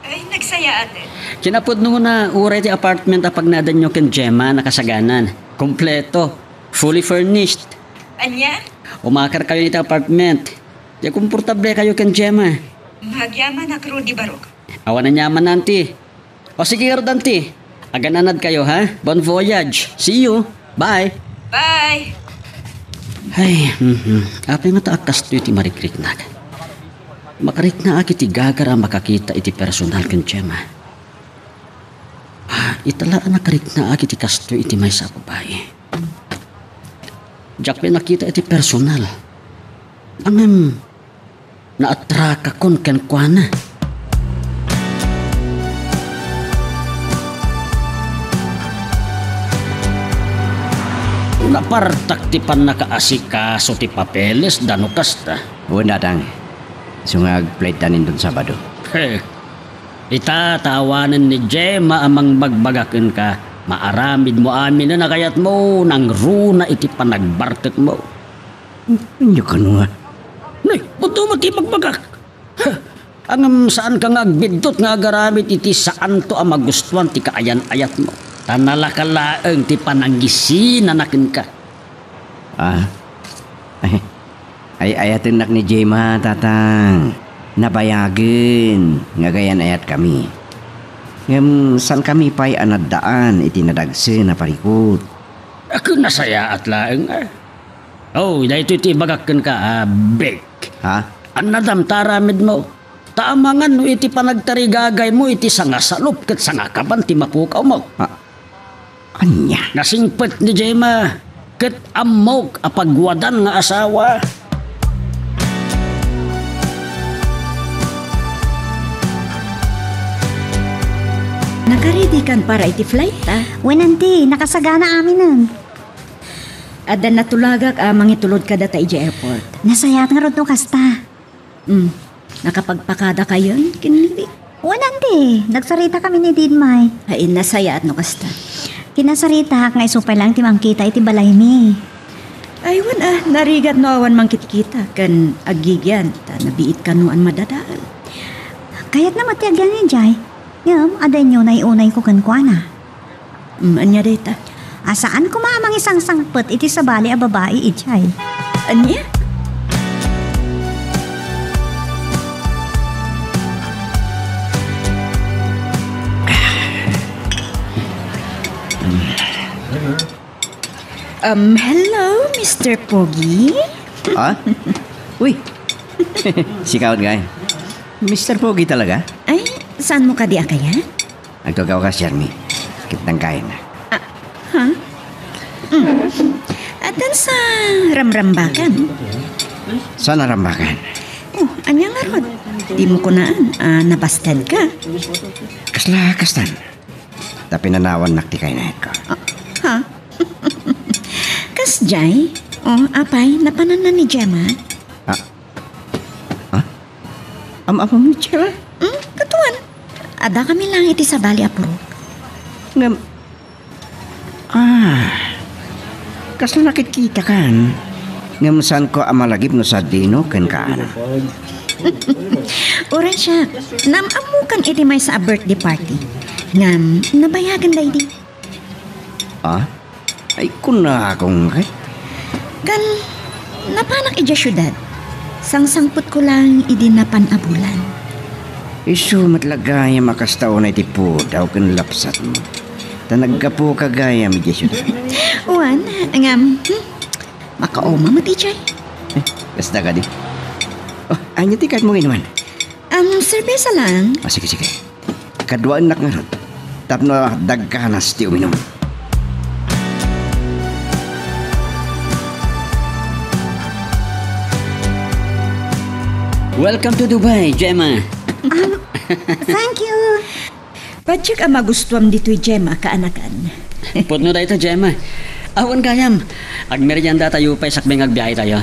Ay, nagsaya atin. Kinapod nung na uray ti apartment apag nadan nyo ken Gemma nakasaganan. Kompleto. Fully furnished. Anya, Umakar kayo iti apartment. Di komportable kayo ken Gemma. magyaman na Rudy Barok. Awan na nyaman nanti. O sige, Rodanti. Agananad kayo, ha? Bon voyage. See you. Bye. Bye! Ay, apay nga taakas to iti marikrik na. Makarik na aki ti gagara makakita iti personal ken Gemma. Italaan na karik na aki ti kasto iti may sa babae. Diyak may nakita iti personal. Angam, naatraka kon ken kuana. Napartak ti pan nakaasikaso ti papeles dano kasta. Una tang. Sungag plate tanin dun Sabado. Itatawanan ni Gemma amang magbagakin ka. Maaramid mo amin na nakayat mo nang runa iti panagbartek mo. Inyo ka nga. Nay, buto mo ti magbagak. Angam saan ka nga agbidot nga agaramit iti saan to ang magustuhan ti kaayan-ayat mo. Tanalakalaeng ti pananggisi-nanakin ka. Ay ayatin nak ni Gemma, tatang. Nabayagin. Nga gayan ayat kami. Ngam san kami pa'y anadaan iti nadagse na parikot. Ako nasaya at laeng Oh, dahito iti bagakin ka, big. Ha? Ang nadamtaramid mo. Taamangan no iti panagtarigagay mo iti sangasalop ket sangakaban ti mapukaw mo. Anya? Nasingpet ni Gemma ket amok apagwadan nga asawa. Nakaredy kan para iti flight, ha? Wenanti, nakasagana amin nun. Adan natulagak amang itulod ka data iti airport. Nasayat nga rod no kasta. Nakapagpakada kayon, kinili. Wenanti, nagsarita kami ni Didmay. Hain nasaya at no kasta. Kinasarita nga isupay lang timang kita iti balay mi. Aywan narigat no awan mangkit-kita. Kan agigyan, ta nabiit ka noan madadaan. Kaya't na matiagyan ni Jai. Yam, aday nyo na iunay ko kankwana. Anya data? Asaan ko maamang isang sangpet iti sa bali a babae ijay. Anya? Hello, Mr. Pogi? Uy! Sikaw guy. Mr. Pogi talaga? Ay, saan mo ka di akaya? Nagtugaw ka, Shermy. Kitang kain na. Atan sa ramrambakan. Saan narambakan? Oh, anya nga rod. Di mo ko naan, nabasted ka. Kasla, kastan. Tapi nanawan nakti kain na ko. Ha? Kas Jai? Oh, apay, napanan na ni Gemma? Amam ni Gemma? Katuan. Ada kami lang iti sa bali apuro. Ngam... Kasla nakikita kan. Ngam saan ko amalagip no sa dino kan kaan. Oran siya, namamukan iti may sa birthday party. Ngam, nabayagan da iti. Ay kuna akong kay. Kan, napanak iti syudad. Sangsangput ko lang idi napanabulan. Isu matlagaya makastaw na iti po daw kan lapsat mo. Tanagka po kagaya mi Jesu. Uwan, ngam, makaoma mo ti Jai. Basta ka di. Anya ti kahit mo inuman. Serbesa lang. Sige. Kaduaan nak nga ron. Tapno dagkanas ti uminom. Welcome to Dubai, Gemma. Thank you. Padyak ang magustuam dito'y Gemma, kaanakan. Putno da ito, Gemma. Awan kayam. Agmeryanda tayo pa sakbeng agbiyahe tayo.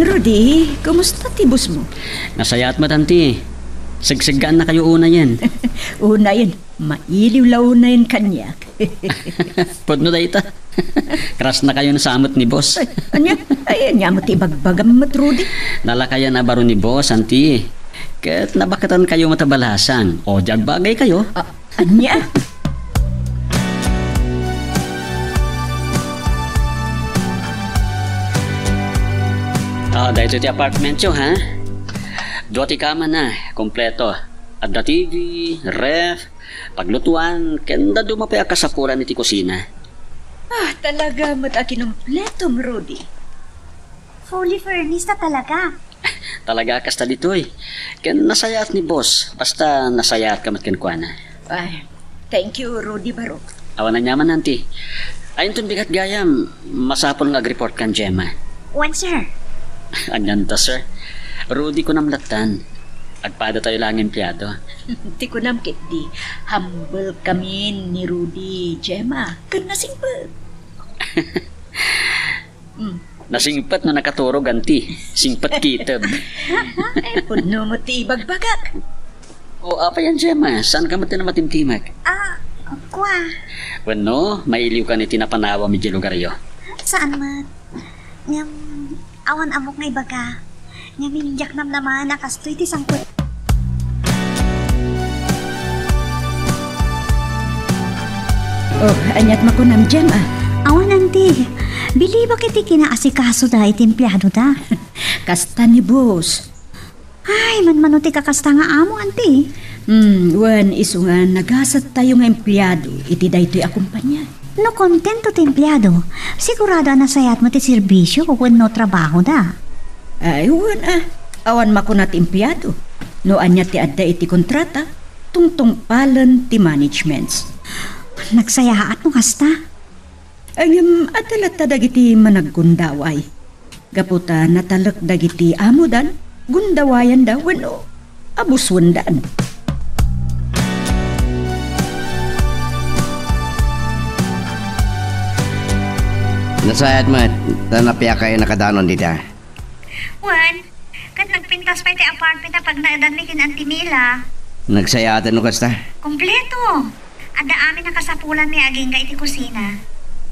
Rudy, kumusta tibus mo? Nasayat mo, tanti. Sigsigaan na kayo una yan. Una yun, mailiw law na yun kanyak. Pudno da ita. Crush na kayo na samot ni boss. Anya mo ti ibagbagam mat, Rudy. Nalakayan na baro ni boss, anti. Kat nabakatan kayo matabalasan. O jag bagay kayo. Anya? Dahil ito apartment nyo, ha? Dua ti kama na, kompleto. Adda TV, ref, paglutuan, kenda dumapay akasapuran iti kusina. Talaga mat akinumpleto, Rudy. Fully furnished na talaga. Talaga kasta dito eh. Ken nasayat ni boss, basta nasayat ka matken kuana. Ay, thank you, Rudy Barok. Awan na nyaman nanti. Ayon tun bigat gayam, masapol nga report kan Gemma. When, sir? Anyan ta, sir. Rudy ko namlatan. Agpada tayo lang empleyado. Ti ko nam kit di. Humble kami ni Rudy, Gemma. Kan nasingpet. Nasingpat no nakaturo ganti. Singpat kitab. Puno mo ti bagbagak. O apa yan, Gemma? Saan ka matin na matimtimag? Kwa. Bueno, mailiw ka ni tinapanawa mi lugaryo. Saan man? Ngam, awan amok ngay baga. Ngam, minjak nam naman nakastoy ti sangkot. Anyat makunam, Gemma. Awan, nanti. Bili ba kiti kinaasikaso da iti empleyado da? Kasta ni boss. Ay, man ti kakasta nga amo, anti. Wan iso nga nagasat tayo nga empleyado, iti daytoy akumpanya. No kontento ti empleyado, sigurado na sayat mo ti serbisyo kung no trabaho da. Ay, wan awan makunat empleyado. No anya ti adda iti kontrata, tungtong palan ti managements. Nagsayaat mo kasta? Ang adalat ta dagiti managgundaway. Gaputa natalak dagiti amudan, gundawayan daw wano, abuswandaan. Nasayat mo, tanapya kayo nakadanon dita. Juan, kat nagpintas pa iti apartment na pag naadan ni kinanti Mila. Nagsayatan no kasta. Kompleto. Ada amin nakasapulan ni aging ka iti kusina.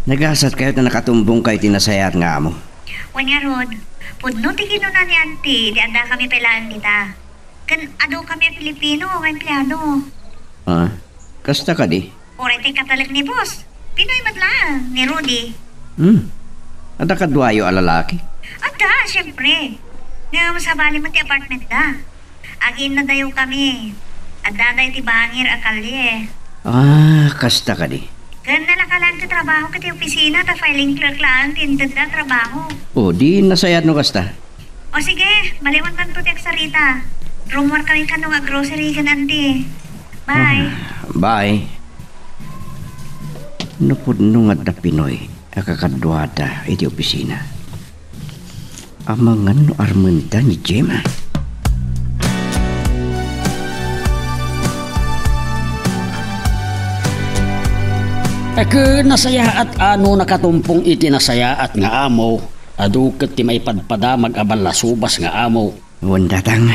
Nagasat kayo na nakatumbong kayo tinasayat nga mo. Juan nga Rod, pudno ti kinuna ni auntie, di ada kami pelaan dita. Kan ado kami Pilipino o empleyado. Kasta ka di? Ore ti katalag ni boss. Pinoy madlaan ni Rudy. Ada ka duwayo alalaki? Ada, syempre. Nga masabali mo ti apartment da. Agin na dayo kami. Ada da iti bangir akalye. Kasta ka di? Gan nalakalan ti trabaho kiti opisina ta filing clerk lang tinted da trabaho. Di nasayat no kasta. O sige, maliwantan to ti Sarita. Rumor kami ka nga grocery kan anti. Bye. Bye. Nupod nung at da Pinoy, akakadwada iti opisina. Amangan no armenta ni Gemma. Nasaya at ano nakatumpong iti nasaya at nga amo. Aduket ti may padpadamag abal lasubas nga amo. Wandatang.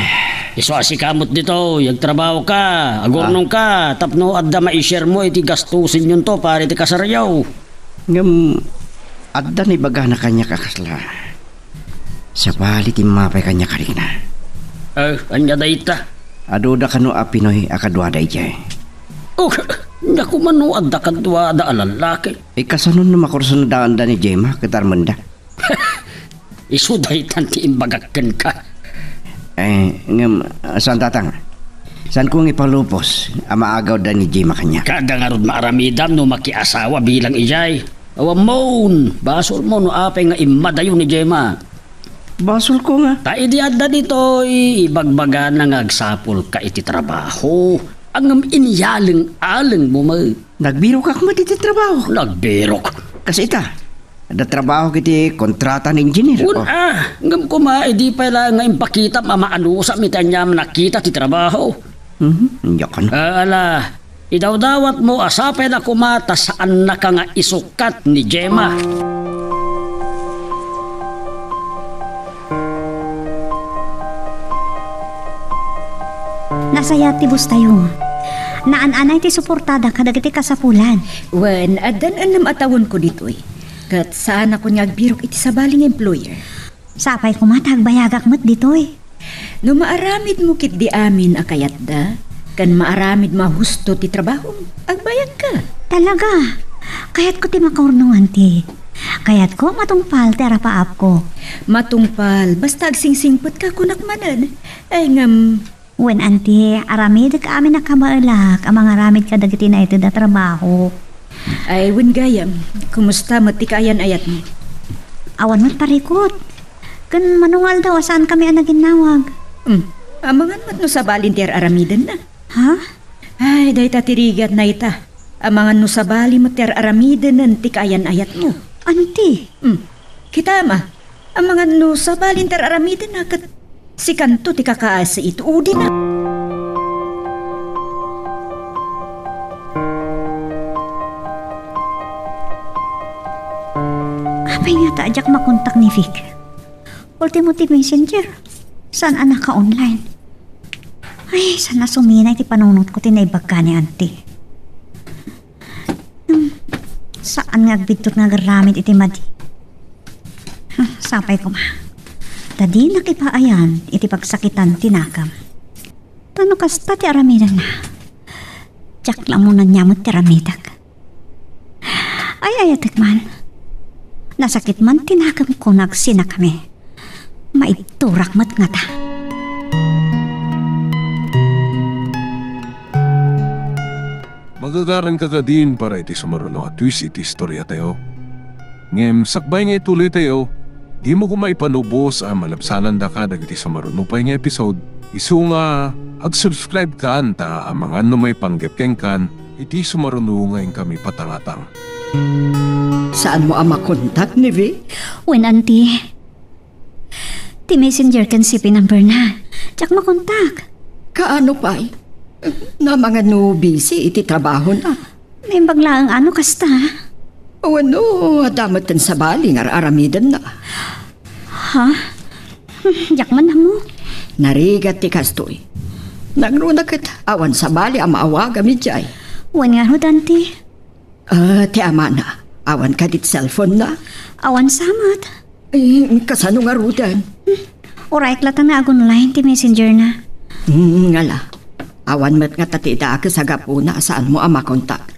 Iso asikamot dito, yagtrabaho ka, agurnong ka, tapno adda ma-share mo iti gastusin yun to para iti kasaryaw. Ngam, adda ni baga na kanya kakasla. Sa bali ti mapay kanya karina. Anya dayta. Aduda ka no a Pinoy akadwada ijay. Naku mano adda kadwa da alalaki. Kasanon na makurso na daan da ni Gemma katarmanda. Iso daytan ti imbagakken ka. Ngam, saan tatang? Saan kong ipalupos amaagaw da ni Gemma kanya? Kada nga rod maaramidam no makiasawa bilang ijay. Awam mon, basol mo no apay nga imadayo ni Gemma. Basol ko nga. Ta idi adda dito ibagbaga na ngagsapol ka iti trabaho. Ang inyaling-aling mo mo. Nagbiro ka kuma diti trabaho. Nagbirok. Kasi ita, ada trabaho kiti kontrata ng engineer. Ngam ko edi pa lang nga impakita mamaano sa mitanya nakita ti trabaho. Yakan. Ala, idawdawat mo asapay na kumata saan na ka nga isukat ni Gemma. Nasaya tibos tayo. Naan-anay ti suportada kadagiti kasapulan. Wen, adan anam atawon ko ditoy. Kat saan ako nga agbirok iti sabaling employer. Sapay kumatag bayagak mo't ditoy. No maaramid mo kit di amin akayat da, kan maaramid mahusto ti trabaho, agbayag ka. Talaga. Kayat ko ti makaurnungan ti. Kayat ko matungpal ti arapaap ko. Matungpal, basta agsingsingpot ka kunakmanan. Ay ngam, Wen anti, aramid ka amin nakamaalak ang mga ramid ka dagiti na ito da trabaho. ay wen gayam, kumusta mo ti kaayan ayat mo? Awan mo't parikot. Kan manungal daw saan kami ang naginawag. Amangan mat no sa balintier aramidan na. Ha? Ay, day tatirigat na ita. Amangan no sa bali mo ter aramidan ng ti kaayan ayat mo. Anti? Kita ma, amangan no sa balintier aramidan na kat si kanto ti kakaasa ito udi na. Apay nga taajak makontak ni Vic. Ultimo ti messenger. Saan anak ka online? Ay, sana suminay ti panunot ko tinaibag ka ni auntie. Saan nga agbitot nga garamit iti madi? Sapay ko ma. Tadi nakipaayan iti pagsakitan tinakam. Tano kasta ti aramidan na. Tsak lang muna nyamot ti aramidag. Ay ayatek man. Nasakit man tinakam ko nagsina kami. Maiturak mat nga ta. Magagaran ka ka din para iti sumaruno at twist iti istorya tayo. Ngem sakbay nga ituloy tayo, di mo kumaipanubos ang malabsanan da ka dagiti sumaruno pa nga episode. Isu nga ag-subscribe ka anta ang mga may panggepkeng kan iti sumaruno ngayon kami patangatang. Saan mo ang makontak ni Vi? Wen auntie. Ti messenger kan si number na. Tsak makontak. Kaano pa eh? Na mga no busy iti trabaho na. May baglaang ano kasta. O ano, adamat kan sa bali nga aramidan na. Ha? Yak man na mo. Narigat ti kastoy. Nagruna kat awan sa bali ang maawaga mi jay. Wen nga ho auntie. Ti ama na. Awan ka dit cellphone na. Awan samat. Kasano nga rudan? Oray klatan nga online ti messenger na. Ngala. Awan mat nga tatita ka sa gapuna saan mo ang makontak.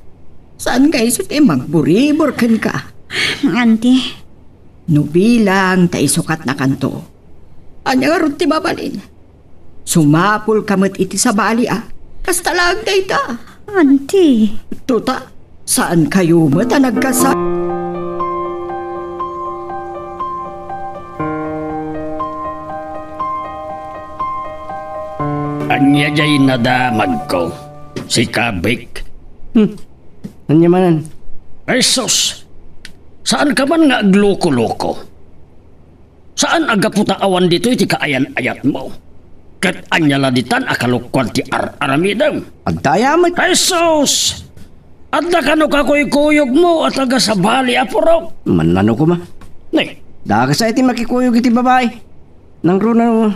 Saan guys iti magburibor kan ka? Auntie. No bilang taisukat na kanto. Anya nga ron ti babalin. Sumapul kamat iti sa bali Kasta lang dayta. Auntie. Tuta, saan kayo mata nagkasa? Anya jay nadamag ko. Si Kabik. Anya manan? Ay sus! Saan ka man nga agloko-loko? Saan agaputa awan dito iti kaayan-ayat mo? Kat anya laditan akalukwan ti aramidam. Agdayamat. Ay sus! Adda ka no kakuy-kuyog mo at aga sa bali apurok. Manano ko ma. Nay, Daka sa iti makikuyog iti babae. Nang runa no!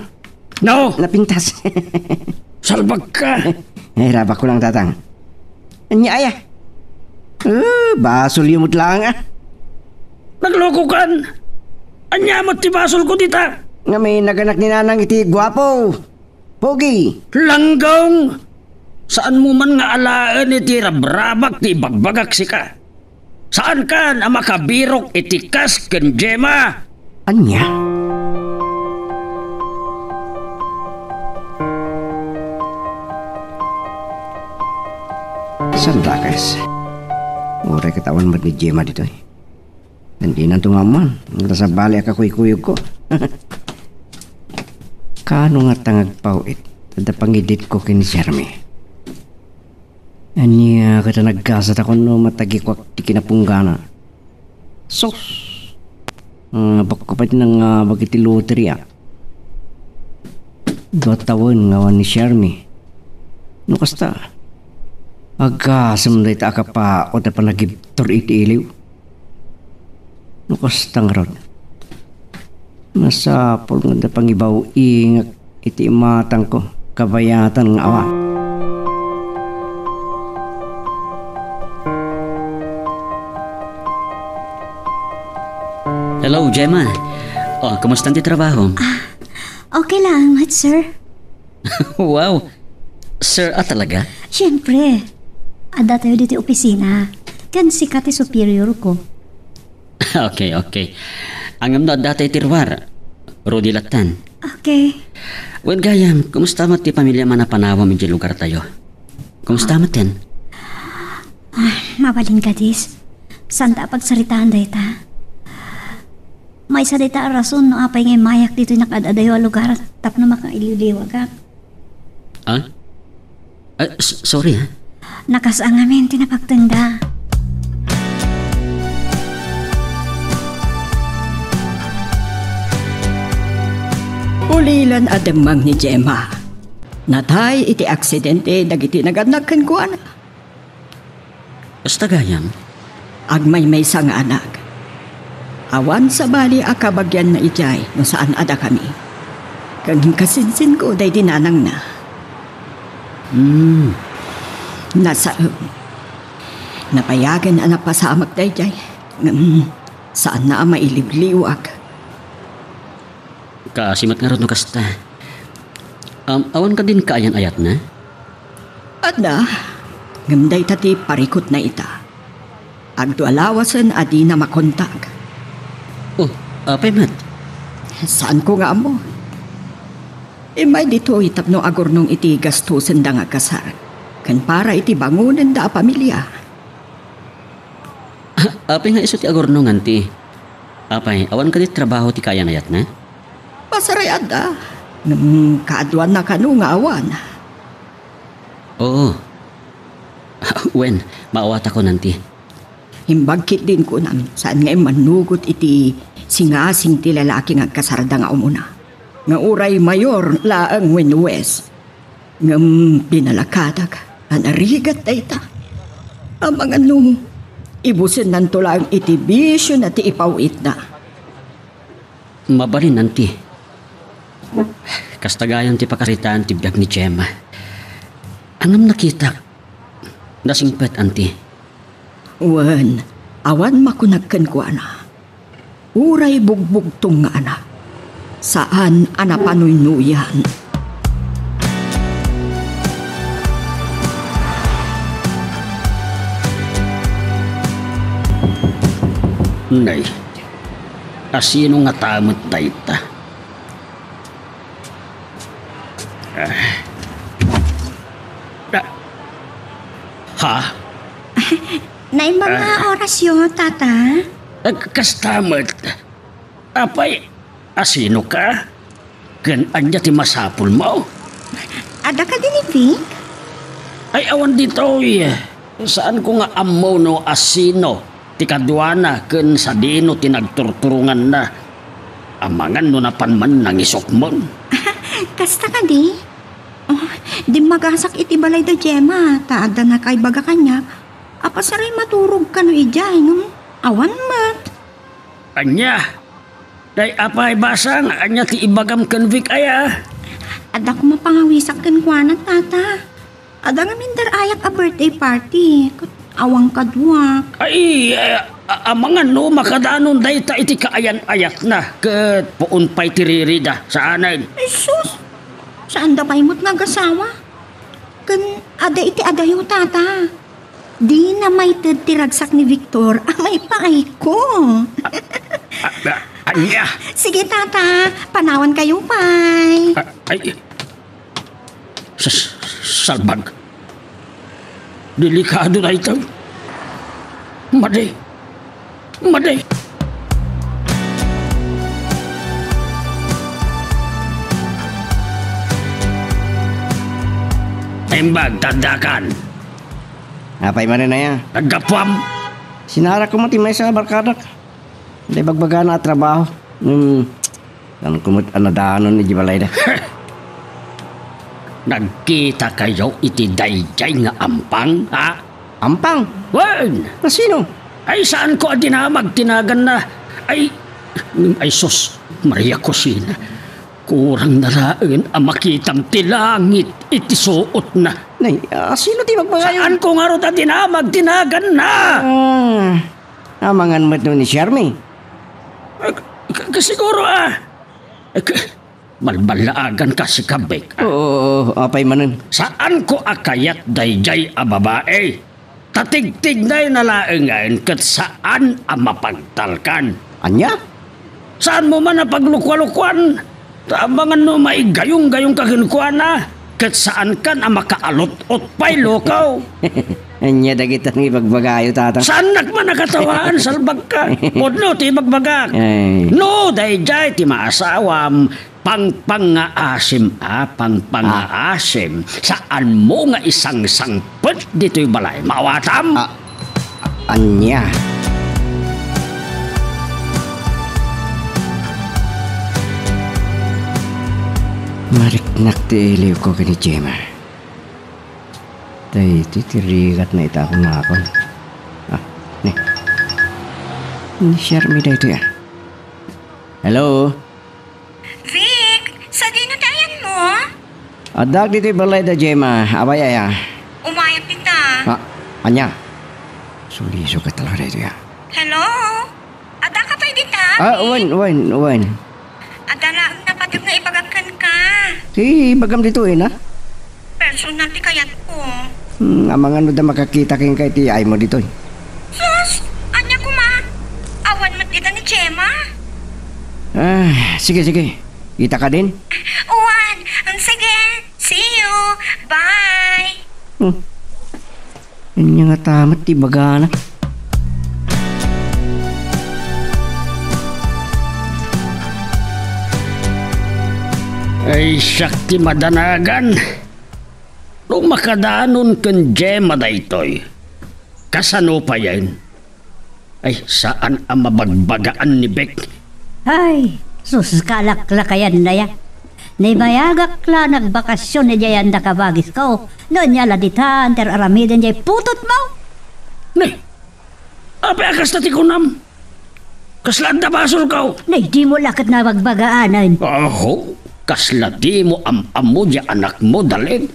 napintas. Salbag ka! Nahirabak ko lang tatang. Anya aya. Basol yumot lang Nagloko kan! Anyamot ti basol ko dita! Nga may naganak ni nanang iti gwapo. Pogi. Langgong! Saan mo man nga alaan iti rabrabak ti bagbagak si ka? Saan kan ang makabirok iti kas ken Gemma? Anya? Sandakas. Uray katawan mat ni Gemma dito Hindi na tumaman. Nga sa bali akakuy-kuyog ko. Kano nga tangag pawit. Tada pangidit ko kin Jeremy. Anya kata nagkasat ako no matagikwak di kinapunggana. Sos. Bako pa ng bagiti lottery 2 taon ngawan ni Jeremy. No kasta. Agasam na ita ka pa o na panagibtor iti iliw. Nukastang ron. Masapol nga na pangibaw ingak iti matang ko. Kabayatan ng awa. Hello, Gemma. Oh, kumusta ang trabaho? Okay lang, sir. Wow. Sir, talaga? Siyempre. Ada tayo dito opisina. Kan sikat superior ko. Okay. Ang amno dati tirwar. Rudy Latan. Okay. Wen gayam, kumusta mo ti pamilya manapanawa mi di lugar tayo? Kumusta mo ten? Mabalin ka, dis. Santa pagsaritaan dayta. May sa dayta rason no apay ngay mayak dito nakadadayo lugar tapno makailiw-liwag ka. Sorry ha. Nakasang amin tinapagtanda. Ulilan ademang ni Gemma. Natay iti aksidente dagiti naganagkan ko anak. Basta gayam. Agmay may sang anak. Awan sa bali akabagyan na ijay no saan ada kami. Kaging kasinsin ko day dinanang na. Nasa napayagan anak pasamak day jay. Saan na mailiw-liwag. Kasimat nga ron no kasta. Awan ka din kaayan ayat na? Ada, ngamday tati parikot na ita. Agdo alawasan adi na makontag. Oh, apay mat? Saan ko nga mo? May dito itapno agor nung iti gastusan da nga kasar. Kan para iti bangunan da pamilya. Apay nga iso ti agor nung anti. Apay, awan ka dit trabaho ti kaayan ayat na? Pasaray ada. Nung kaadwan na kanu nga awan. Oo. Wen, maawat ako nanti. Himbagkit din ko nam saan nga manugot iti singasing ti lalaki nga kasarda nga umuna. Nga uray mayor laang wenwes. Ngam pinalakadag anarigat dayta. Ang mga nung ibusin nanto lang iti bisyo na ti ipawit na. Mabalin nanti. Kastagayan ti pakaritaan ti biag ni Gemma. Anam nakita. Nasingpet anti. Wan, awan makunagkan ko ana. Uray bugbugtong nga anak. Saan anapanuynuyan? Nay, asino nga tamot dayta? Ha? Nay mga oras yun, tata. Kastamot. Apay, asino ka? Kan anya ti masapul mo? Ada ka din, Vic? Ay awan dito eh. Saan ko nga ammo no asino? Ti kadwana ken sa dino ti nagturturungan na. Amangan no napanman nang isokmon. Kasta ka di? Oh, di magasak iti balay da Gemma. Taada na kay baga kanya. Apasaray maturog ka no ijay. Awan mat. Anya? Day apay basang anya ti ibagam ken Vic aya. Ada ko mapangawisak ken kuana tata. Ada nga minder ayak a birthday party. Awang kadwak. Ay, amangan no makadanon dayta iti kaayan-ayat na. Ket puon pay tiririda saanan. Ay sus! Saan da pa'y mo't nagasawa? Kan ada iti adayo tata. Di na may tiragsak ni Victor. May paay ko. Anya? Sige tata, panawan kayo pay. Ay, salbag. Delikado na ito. Maday. Embag, tandakan. Apay man na ya. Nagkapwam. Sinara ko mati may sa barkadak. Hindi bagbaga na trabaho. Kan kumut anadanon ni Jibalay da. Nagkita kayo iti dayjay nga ampang, ha? Ampang? Wen! Sino? Ay, saan ko adinamag tinagan na? Ay sus, Maria Cosina. Kurang naraan ang makitang tilangit iti suot na. Nay, sino ti magpagayon? Saan ko nga ro adinamag tinagan na? Amangan mo ni Shermy. Kasiguro balbalaagan ka si Kabek. Oo, apay manan. Saan ko akayat dayjay a babae? Tatigtig na'y nalaengain kat saan ang mapagtalkan. Anya? Saan mo man napaglukwa-lukwan? Tabangan no maigayong-gayong kaginkuan na. Kat saan kan ang makaalot-ot pa'y lokaw? Anya dagitan ng ibagbagayo, tata. Saan man nakatawaan, salbag ka? Podno, ti bagbagak. Ay. No, dayjay, ti maasawam. Pangpangaasim, pangpangaasim. Saan mo nga isang sangpet dito'y balay? Maawatam? Anya. Mariknak ti iliw ko kani Gemma. Tay, titirigat na ita akong nakakon. Ni. Ni-share mi da ito ya. Hello? Vic, sa dinadayan mo? Adag dito balay da Gemma. Abay ya. Umayag kita. Anya. Suliso ka talaga ito ya. Hello? Ada ka pa dita? Wan. Ada lang napatid nga ipagagkan ka. Si bagam dito na. Personal ti kayat ko. Amang ano da makakita king kay ti ay mo dito. Sus, anya ko ma? Awan mat kita ni Gemma? Sige. Kita ka din? Uwan, sige. See you. Bye. Anya nga tamat ti bagana. Ay, sakti madanagan. Nung makadaanon kan Gemma daytoy, kasano pa yan? Ay, saan ang mabagbagaan ni Beck? Ay, sus kalaklakayan na ya. Naibayagak la nagbakasyon na jayan da kabagis ko. Noon niya laditan, ter aramidin jay putot mo. Ne, ape akas na tikunam. Kaslaan da basol ka. Nay, di mo lakat na magbagaanan. Aho, kaslati mo amo di anak mo dalin.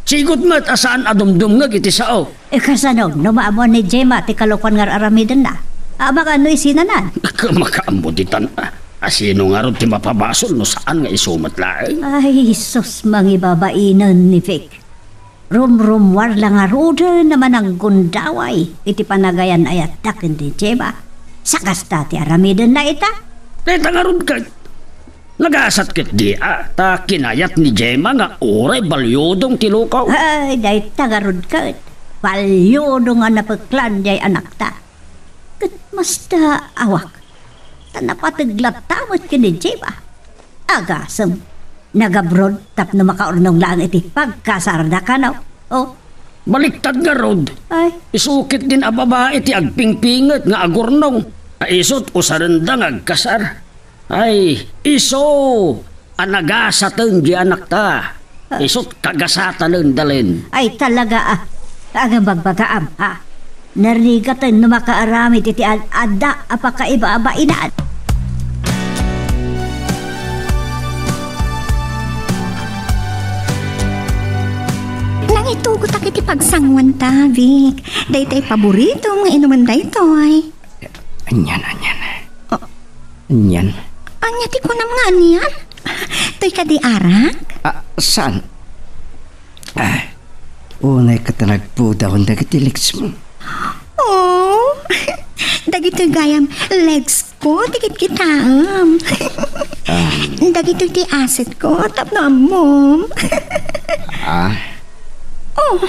Sigot mat asaan adumdum nga iti sao. Kasanog, numaamon ni Gemma ti kalukan nga aramidin na. Abang ano'y sinanan. Makaambo ditan asino nga ron ti mapabasol no saan nga isumat laeng. Ay, sus mangi babainan ni Vic. Rumrumwar lang nga roda naman ang gundaway. Iti panagayan ayat dakin di Gemma. Sakas ti aramidin na ita. Neta nga ron ka. Nagasat kit di ta kinayat ni Gemma nga oray balyodong tilukaw. Ay, day tagarod ka. Balyodong nga napagklan jay anak ta. Kat mas da awak. Tanapataglat tamot ka ni Gemma. Agasam. Nagabrod tap na makaurnong lang iti pagkasarda ka na. Oh. Baliktad nga rod. Ay. Isukit din a babae ti agpingpinget nga agurnong. Isot usaranda nga agkasar. Ay, iso! Anagasatan di anak ta. Isot kagasatan dalin. Ay talaga ang bagbagaam ha. Narigatan na makaaramid iti ada apakaiba-aba inaan. Nangitugot ak iti pagsangwan ta, Vic. Daytay paborito nga inuman daytoy. Anyan. Anyan. Anya ti kunam nga niyan? Toy ka di arak? Saan? Unay katanagpudahon dagiti legs mo. Oh, dagito gayam legs ko, tikit kitaam. Dagito ti aset ko, tapno amom. Oh.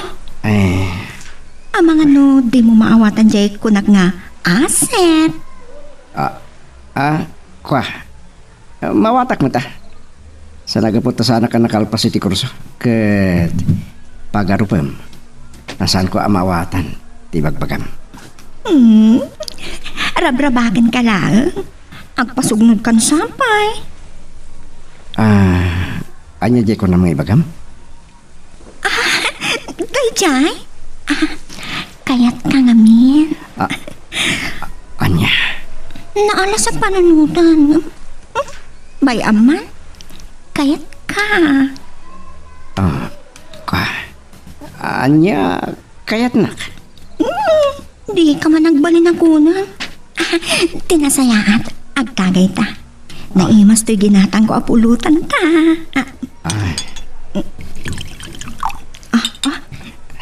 Amang ano, di mo maawatan jay kunak nga aset. Kwa. Mawatak mo ta. Sa nagapunta sana ka nakalpas iti kurso. Kat pagarupam. Nasaan ko amawatan. Ti bagbagam. Rabrabagan ka lang. Agpasugnod kan sampay. Anya jay ko na mga ibagam? Dayjay? Kayat ka ngamin. Anya? Naala sa pananutan. Bayaman? Kayat ka. Kwa. Anya, kayat nak? Di ka man nagbalin ako na. Tinasayaat. agtagay ta. Naimas to'y ginatang ko apulutan ta. Ay,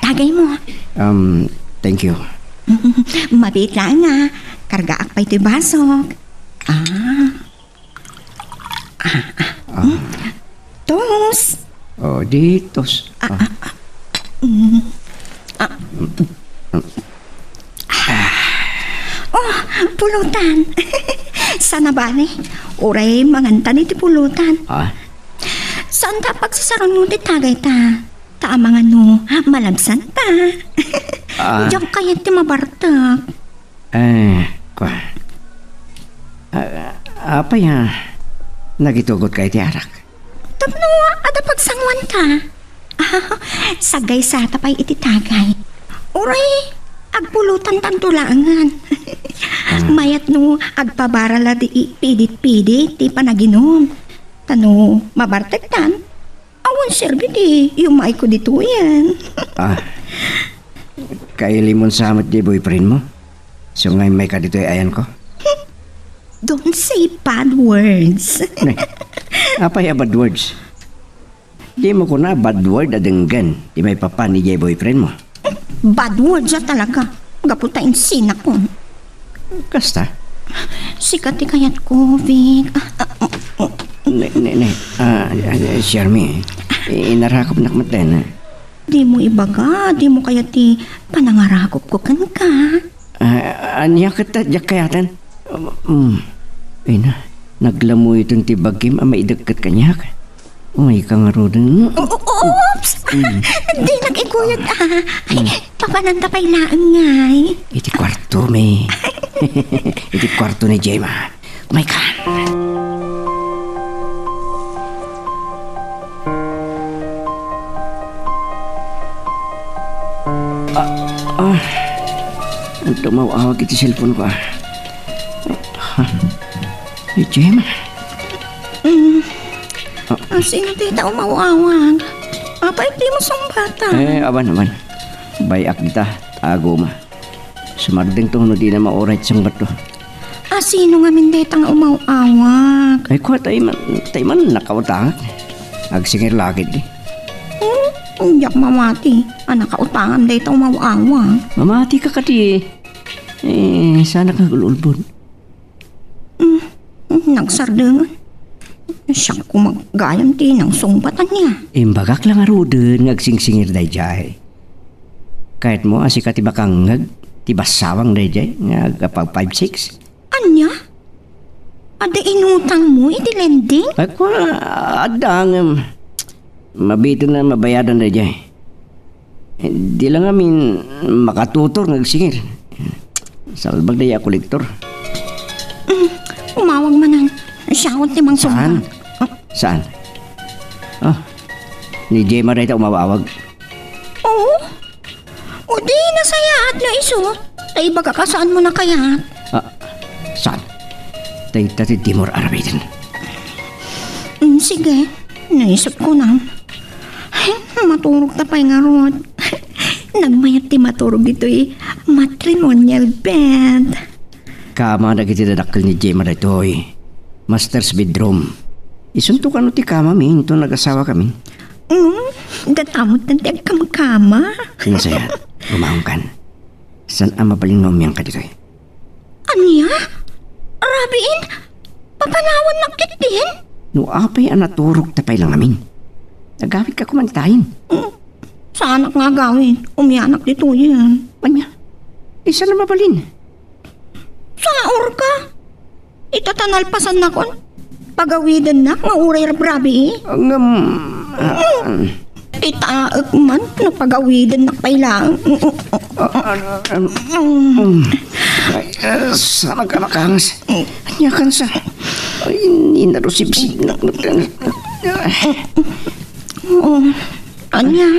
Tagay mo. thank you. Mabit lang nga. Kargaak pa ito'y basok. Tos. Oh, ditos. Pulutan. Sana ba ni? Uray mangantan iti pulutan. Saan ta pagsasaron mo ti tagay ta? Taamangan no, malabsan ta. Diyan kaya ti mabartak. Apa ya? Nagitugot kay ti arak. Tapno, ada pagsangwan ta. Sagay sa tapay iti tagay. Uray, agpulutan tantulangan. Mayat no, agpabarala di pidit-pidit ti panaginom. Tano, mabartek tan. Awan serbi di, yung ko dito yan. Kay limon samot di boyfriend mo? So ngayon may ka dito ayan ko? Don't say bad words. Apa ya bad words? Di mo ko na bad word adenggan. Di may papa ni jay boyfriend mo. Bad words ya talaga. Gaputain sinak ko. Kasta? Sikat ti kayat ko, Vic. Shermy, inarakop nakmatan. Di mo ibaga, di mo kaya ti panangarakop ko kan ka. Anya kita jak kayatan? Naglamoy itong tibagim maidagkat kanyak. Umay ka nga rodin. Oops! Di nag-ikuyot papananda pa'y laang ngay. Iti kwarto, may. Iti kwarto ni Gemma. Umay ka. Ang tumawawag iti cellphone ko. Ni Gemma. Sino tita umawawag? Apa iti mo sang bata? Aban. Bayak kita, tago ma. Sumarding to no di na ma-orit sang bato. Sino nga mindeta nga umawawag? Ko tayo man nakautangan. Agsingir lakit di. Yak mamati. Nakautangan deta umawawag. Mamati ka kati. Sana ka gululbon. Nagsardengan. Siya ko maggayam ti ng sumbatan niya. Imbagak lang aruden ngagsingsingir dayjay. Kahit mo asika ti bakang tibasawang dayjay ngagapag 5-6. Anya? Ada inutang mo iti lending? Ako adang mabito na mabayadan dayjay. Di lang amin makatutor ngagsingir. Salbag daya kolektor. Umawag man ang siyawat ti mang sumbat. Saan? Ni Gemma rin ito umawawag. Oo. O di nasaya at na iso. Tay baga ka saan mo na kaya? Saan? Tay tati Timor Arabitin. Sige. Naisip ko na. Maturog na pa'y nga rod. Nagmayat ti maturog dito matrimonial bed. Kama na kitidadakil ni Gemma rin ito master's bedroom. Isuntukan no ti kama minto nag-asawa kami. Gatamot ng tiag kama. Sinasaya, umahong kan. San ang mabaling nomyang ka dito Anya? Rabiin? Papanawan na kitin? No apay anaturog tapay lang amin. Nagawit ka kumantayin. Sa anak nga gawin. Umianak dito yan. Anya? Isa na mabalin. Sa orka? Itatanalpasan na kon. Pagawidan na nga uray rabrabi. Itaak man na pagawidan na pailang. Sana ka nakangas. Anya kan sa inarusipsip na. Anya,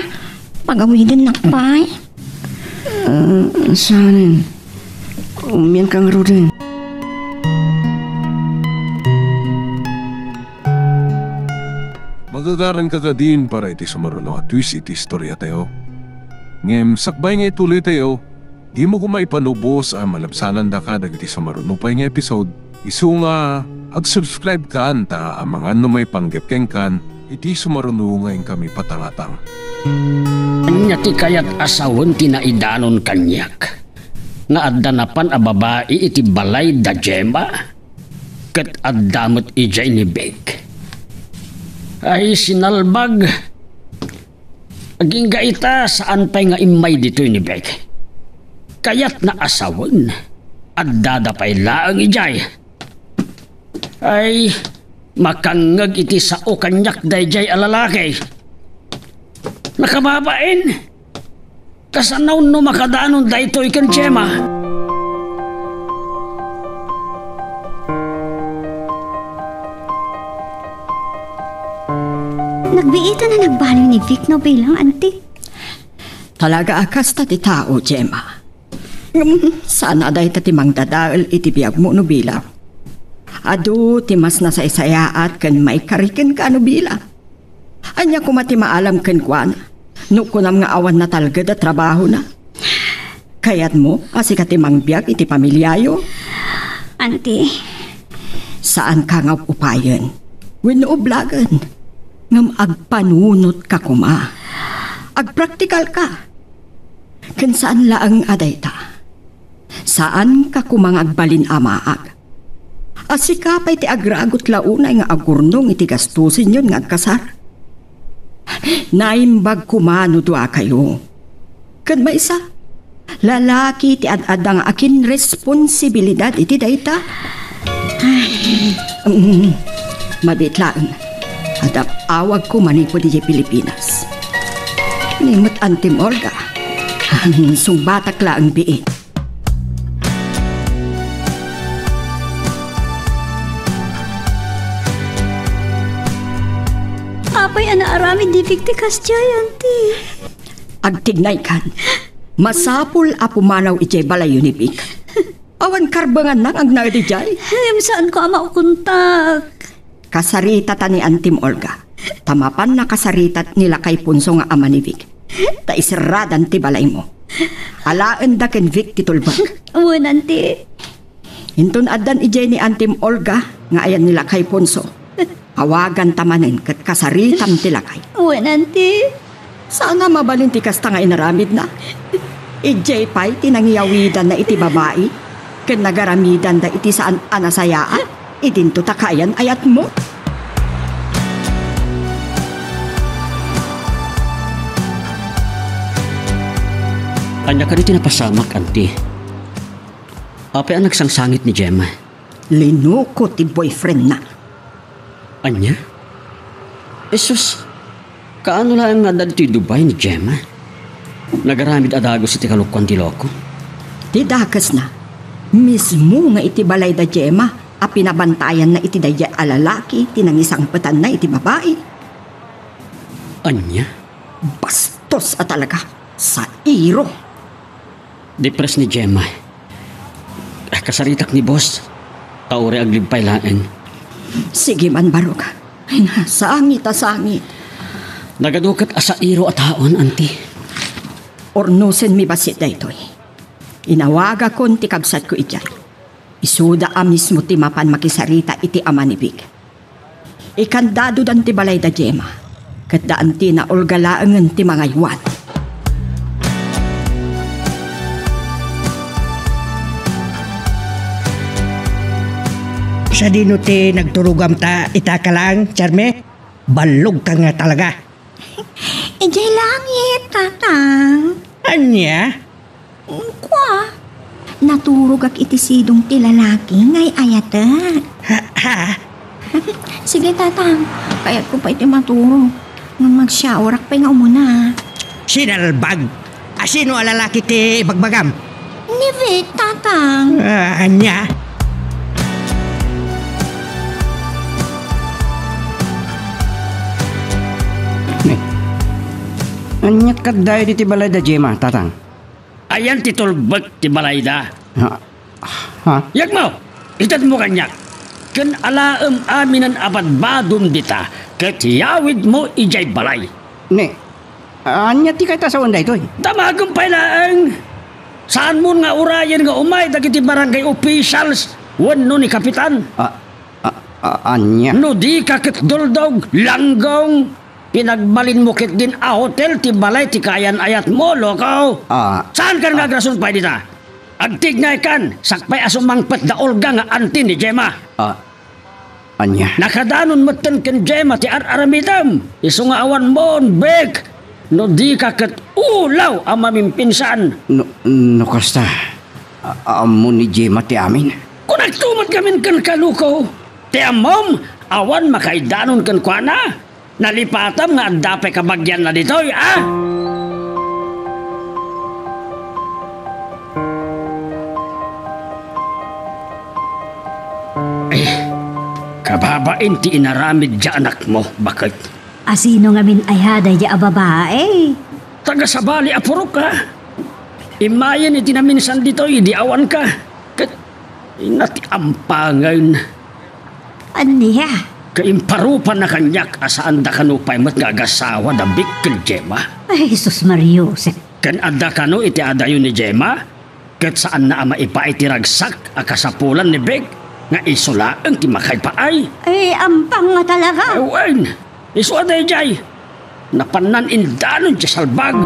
pagawidan na pay. Saan? Umiyan kang rodin. Magagaran ka ka din para iti sumaruno at twist iti istorya tayo. Ngem sakbay nga ituloy tayo, di mo kumaipanubos ang malabsanan da ka dagiti sumaruno pa nga episode Isu nga, ag-subscribe kaan ta ang mga may panggepkeng kan, iti sumarunungayin kami patangatang. Anya ti kayat asawon tinaidanon kanyak. Nga adda napan a babae iti balay da Gemma. Kat addamot ijay ni Beg. Ay sinalbag. Aging gaita saan pa'y nga imay dito ni Beg. Kayat na asawon. Adda da pa'y laang ijay. Ay makangag iti sao kanyak da ijay alalaki. Nakababain. Kasanaw no makadaanon da ito ikan Gemma. Nagbiita na nagbaliw ni Vic no bilang, auntie. Talaga akas ta ti tao, Gemma. Sana day ta timang dadaal iti biyag mo no bilang. Adu ti mas nasaysayaat kan may kariken ka no bilang. Anya ko mati maalam kan kwan. No kunam nga awan na talgad at trabaho na. Kayat mo, asi ka timang biyag iti pamilyayo. Auntie. Saan ka nga upayan? Winuoblagan. Ngam agpanunot ka kuma. Agpraktikal ka. Kan saan laang aday ta? Saan ka kumang agbalin amaag? Asi ka pa'y ti agragot launay nga agurnong iti gastusin yun nga agkasar. Naimbag kumano dua kayo. Kan may isa, lalaki ti ad-adang akin responsibilidad iti dayta. Mabitlaan. At awag ko manipo di Pilipinas. Nimot Antim Olga. Sungbatak la ang biin. Apay anaarami di fiktikas jay, auntie. Agtignay kan. Masapul a pumanaw ijay balayo ni Vic. Awan karbangan nang ang nagdijay. Saan ko ama ukuntak? Kasarita ta ni Antim Olga. Tamapan na kasarita nila kay Punso nga ama ni Vic. Ta isiradan ti balay mo. Alaan da ken Vic titulbag. Uwan, auntie. Hintun adan ijay ni Antim Olga nga ayan nila kay Punso. Awagan tamanen kat kasaritam ti lakay. Uwan, auntie. Sana mabalin ti kasta nga inaramid na. Ijay pa'y tinangiyawidan na iti babae. Ken nagaramidan da iti saan anasayaan. Idinto takayan ayat mo. Anya ka rin tinapasamak, auntie. Apay ang nagsangsangit ni Gemma. Linuko ti boyfriend na. Anya? Esus, kaano lang nga dati Dubai ni Gemma? Nagaramid adagos iti kalukwan ti loko. Ti dakas na. Mismo nga iti balay da Gemma. A pinabantayan na iti daya alalaki, tinangisang petan na iti babae. Anya? Bastos at talaga, sa iro. Depres ni Gemma. Kasaritak ni boss. Taure aglibpay laeng. Sige man barok. Ay na, sangit a sangit. Nagadukat asa iro at haon, auntie. Ornusen mi basit da ito'y. Inawaga kon ti kabsat ko ijay. Isuda a mismo ti mapan makisarita iti ama ni Vic. Ikandado dan ti balay da Gemma. Kat daan ti na olgalaangan ti mga yuwan. Sa dino ti nagturugam ta ita ka lang, Charme. Balog ka nga talaga. Ijay langit, tatang. Anya? Kwa? Naturog ak iti sidong ti lalaki ngay ayata. Ha? Sige, tatang. Kayat ko pa iti maturog. Nga mag-shower ak pa nga umuna. Sinalbag. Sino ang lalaki ti bagbagam? Ni Vic, tatang. Anya? Anya kaday di ti balay da Gemma, tatang? Ayan titulbag ti balay da. Ha? Yak mo! Itad mo kanyak. Kan alaam aminan abad badum dita. Kat yawid mo ijay balay. Ne, anya ti kay tasawan da ito eh. Tamagong pailaang. Saan mo nga urayan nga umay dagiti barangay officials. Wano ni Kapitan. Anya? No di ka kit duldog, langgong. Pinagbalin mo kit din a hotel ti balay ti kayan ayat mo, loko. Saan ka nga grasun pa dita? Agtignay kan, sakpay asumang pet da olga nga antin ni Gemma. Anya? Nakadanon matan ken Gemma ti ar-aramitam. Isu nga awan mo, bek. No di ka kit ulaw ang mamimpinsan. No kasta, amo ni Gemma ti amin. Kung nagtumat kami kan kaluko, ti amom, awan makaidanon kan kwa na. Nalipatam nga dape kabagyan na ditoy, kababain ti inaramid di anak mo, bakit? Asino nga min ay haday di a babae? Taga sabali apuro ka. Imayan iti naminsan ditoy, di awan ka. Kat inati ampangan. Aniya? Kaimparupan na kanyak asaan da kanupay mat gagasawa da bikkel Gemma. Ay, Jesus Mariusep. Kan adda kano iti adayo ni Gemma, kat saan na ama ipa iti ragsak akasapulan ni Bek, nga isulaan ti makay paay. Ay, ampang nga talaga. Ewan, isu aday jay, napanan indanon ti salbag.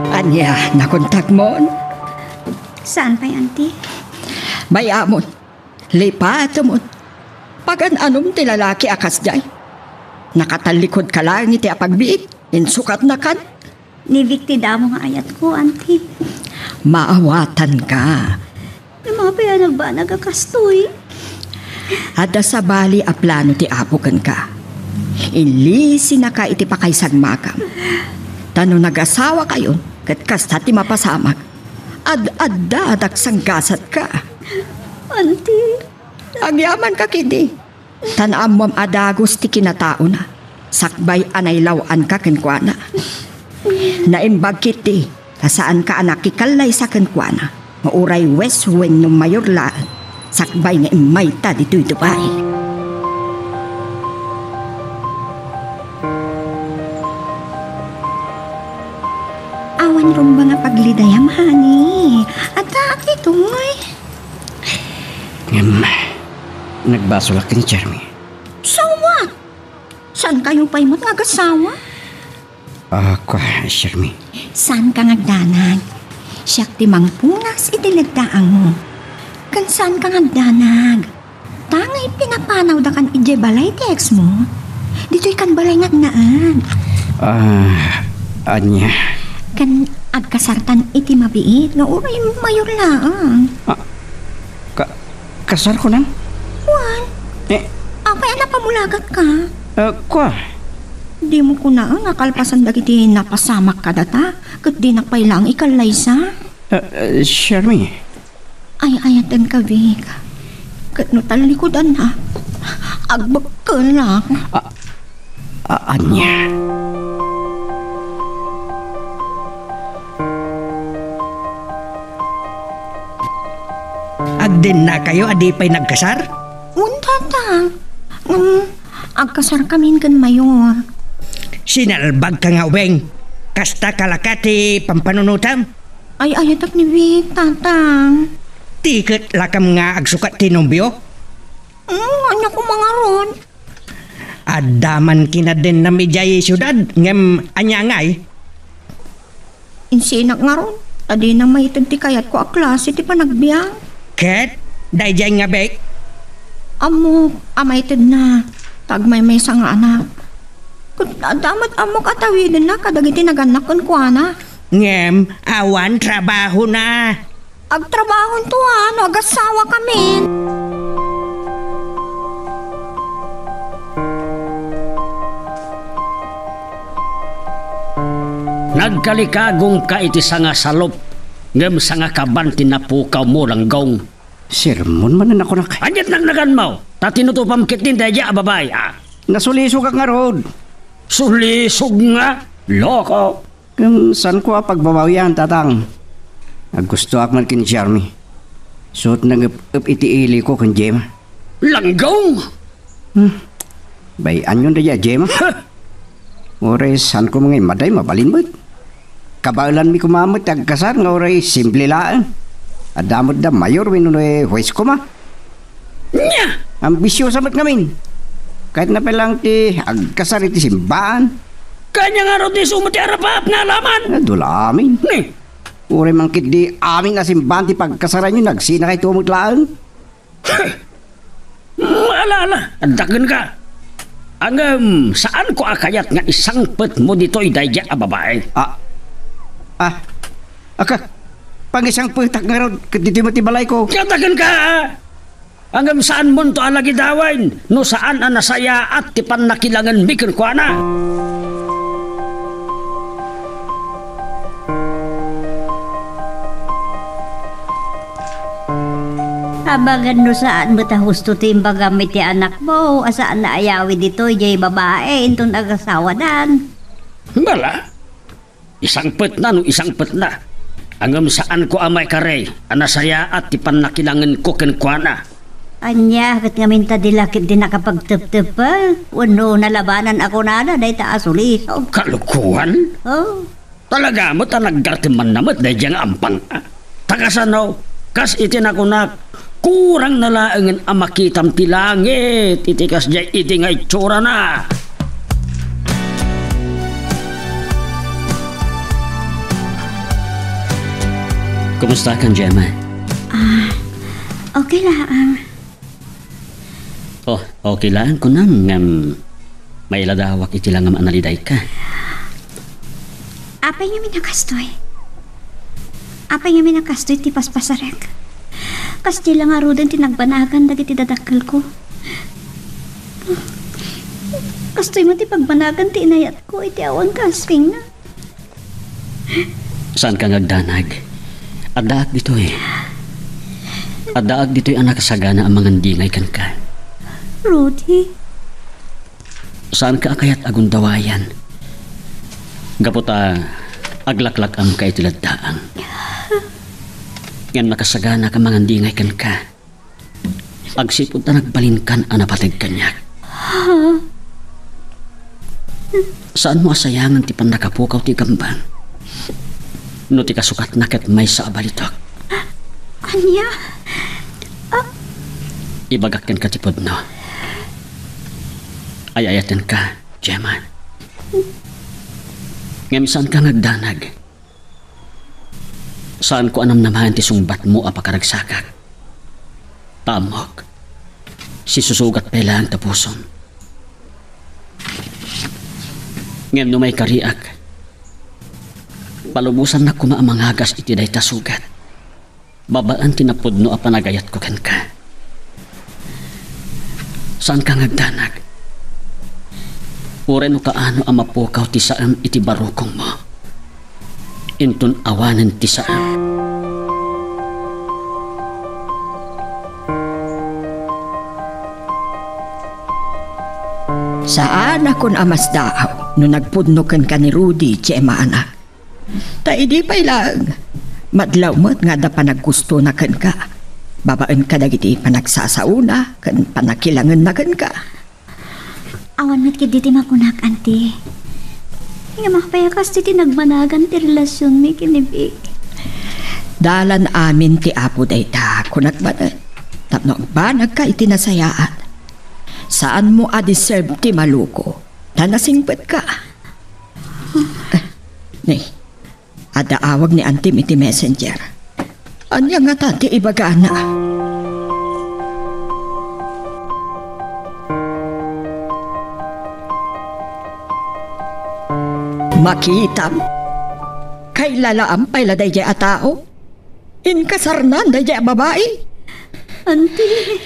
Anya, nakontak mo? Saan pa auntie? Bayamon, lipato mo. Pagan anong ti lalaki akas jay. Nakatalikod ka lang iti apagbiit, insukat na kan. Nibikti damo nga ayat ko, auntie. Maawatan ka. May mga payanag ba nagakastoy? Ada sa bali a plano ti apukan ka. Ilisi na ka iti pakaysagmakam. Tano nag-asawa kayo, kat kasta ti mapasamag. Ad-adda sanggasat ka. Auntie. Agyaman ka kidi. Tanaam mom adagos ti kinatao na. Sakbay anaylawan ka kenkwana. Naimbag kiti, saan ka anak kikalay sa kenkwana. Mauray wes wen ng mayorlaan. Sakbay nga imay ta dito'y Dubai. Awan rong ba nga paglidayam, honey? At ito mo'y. Nagbasulak ka ni Jeremy. So what? Saan kayo pa'y mo't nagasawa? Jeremy. Saan ka ngagdanag? Siyak ti mangpunas itilagdaan mo. Kan saan ka ngagdanag? Tangay pinapanaw da kan ije balay ti ex mo. Dito'y kan balay ngagnaan. Anya? Kan agkasartan iti mabiit nga uray mayor lang. Kasar ko nang? Juan? Kaya napamulagat ka? Kwa? Di mo ko na nga kalpasan dagiti napasamak ka data. Kat di nakpailang ikalaysa. Jeremy? Ay ayatan ka, Vic. Kat no talikodan na. Agbag ka lang. Anya? Agdin na kayo, adi pa'y nagkasar? Untata. Agkasar kami kan mayor. Sinalbag ka nga, ubeng. Kasta kalakati pampanunutam. Ay ayatak ni Vic, tatang. Tikit lakam nga agsukat tinumbyo. Anya ko mga ron. Adaman kina din na medyayi syudad, ngem anyangay. Insinak nga ron. Adi na may ti kayat ko a klase ti panagbiang. Ket, dayjay nga bek. Amok, amayted na. Tagmay may nga anak. Damat amok atawidin na kadagiti naganak kon kwa na. Ngem, awan trabaho na. Agtrabahon to agasawa kami. Nagkalikagong ka iti sanga salop. Ngem sanga kaban tinapukaw mo langgong. Sermon man na ako na kay. Anyat nagnagan mo. Tatinutupam kit din daya babay. Nasulisog ka nga road. Sulisog nga. Loko. Saan ko pagbabawian, tatang? Gusto ak man kin Jeremy. Suot nang iti ili ko kan Gemma. Langgong? Bayan yun daya, Gemma. Oray, saan ko mga imaday, mabalimot. Kabailan mi kumamot, agkasar nga oray, simple laan. Adamot da, mayor, winunoy, huwes ko ma. Nya! Ambisyosa ba't ngamin? Kahit na palang ti, agkasar iti simbaan. Kanya nga ro di sumuti arapap nga laman. Dula amin. Ni, Oray, mangkit di amin na simbaan ti pagkasaran nyo, nagsina kay tumot laan. maalala, andagan ka. Saan ko akayat nga isang pet mo dito'y dayja a babae? Aka, pang isang putak nga ron, dito mo ti balay ko. Andagan ka. Saan mo to alagi dawain? No saan ang nasaya at tipan nakilangan mikon ko na? Abagan no saan mo ta husto timbaga mi ti anak mo, asaan na ayawi dito, jay babae, intong agasawadan. Bala, isang pet na no isang pet na. Saan ko amay kare, anasaya at tipan nakilangan ko kenkwana. Anya, kat nga minta dilakit din nakapagtep-tepal. Wano nalabanan ako nana, dahi ta asuliso. Kalukuhan? Oh. Talaga mo ta naggartiman namat dahi diyang ampang. Tagasanaw, kas itinakunak, kurang nalaangan ang makitam ti langit. Itikas diyay iti nga itsura na. Kumusta kang Gemma? Okay lang. Oh, okay lang ko nang may ladawak iti lang analiday ka. Apay nga minakastoy ti paspasarek. Kasti lang nga roden tinagbanagan dagiti dadakkel ko. Kastoy mo ti pagbanagan ti inayat ko iti awan kaswing na. Saan ka ngagdanag? Adaag dito'y. Adaag dito'y anak kasagana ang mga dingay kan ka. Rudy? Saan ka akayat agundawayan? Gaputa, aglaklak am ka itiladaan. Yan nakasagana ka mga dingay kan ka. Agsipod na nagbalin kan anapatag kanyak. Saan mo asayangan ti pan nakapukaw ti gambang? No ti kasukat na kat may sa abalitok. Anya? Ibagak ka ti podno. Ayayatan ka, Gemma. Ngamisan ka nagdanag. Saan ko anam namahan ti sungbat mo apakaragsakak? Tamok. Si susugat pala ang tapuson. Ngam no may kariak. Palubusan na kumaamanghagas iti day tasugat. Babaan tinapudno a panagayat ko kan ka. Saan ka nagdanag? Ure no kaano ang mapukaw ti saan iti barukong mo. Intun awanan ti saan. Saan akon amas daaw no nagpudnokan ka ni Rudy, Gemma anak. Ta idi pa'y lang. Madlaw mo't nga da panaggusto na kan ka. Babaan ka dagiti panagsasauna, kan panakilangan na kan ka. Awan mat kiti makunak, auntie. Nga makapayakas ti nagmanagan ti relasyon mi kinibig. Dalan amin ti apo dayta, kunak ba na? Tapno ba nagka itinasayaan? Saan mo a-deserve ti maluko? Tanasingpet ka. Ni, adaawag ni Antim iti messenger. Anya nga tanti ibagana. Makitam, kay lalaam pay laday jay a tao. Inkasarnan day jay babae. Auntie.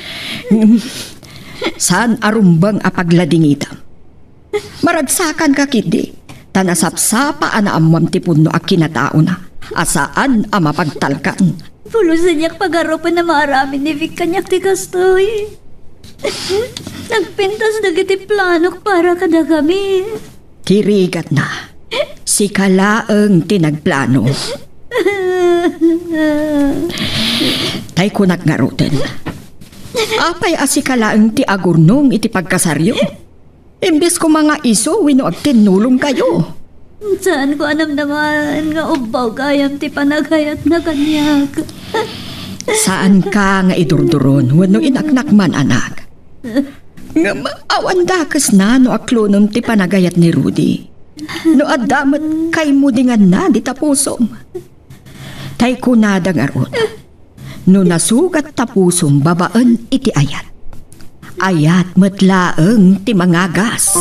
Saan arumbang apagladingitam? Maragsakan ka kidi. Tanasapsapa ana amam ti punno a kinatao na. Asaan a mapagtalkan? Pulusan niyak pagaropan na marami ni Vic kanyak ti kastoy. Nagpintas dagiti planok para kada kami. Kirigat na. Si kalaeng tinagplano. Tay kunak nga roten. Apay asikalaeng ti agurnong iti pagkasaryo. Imbes ko mga iso, wino at tinulong kayo. Saan ko anam naman nga ubaw kayam ti panagayat na kanyak. Saan ka nga idurduron wano inaknak man anak? Nga maawan dakas na no aklonom ti panagayat ni Rudy. No adamat kay mudingan na di tapusom. Tay kunadang aron. No nasugat tapusom babaan iti ayat. Ayat matlaeng ti mangagas.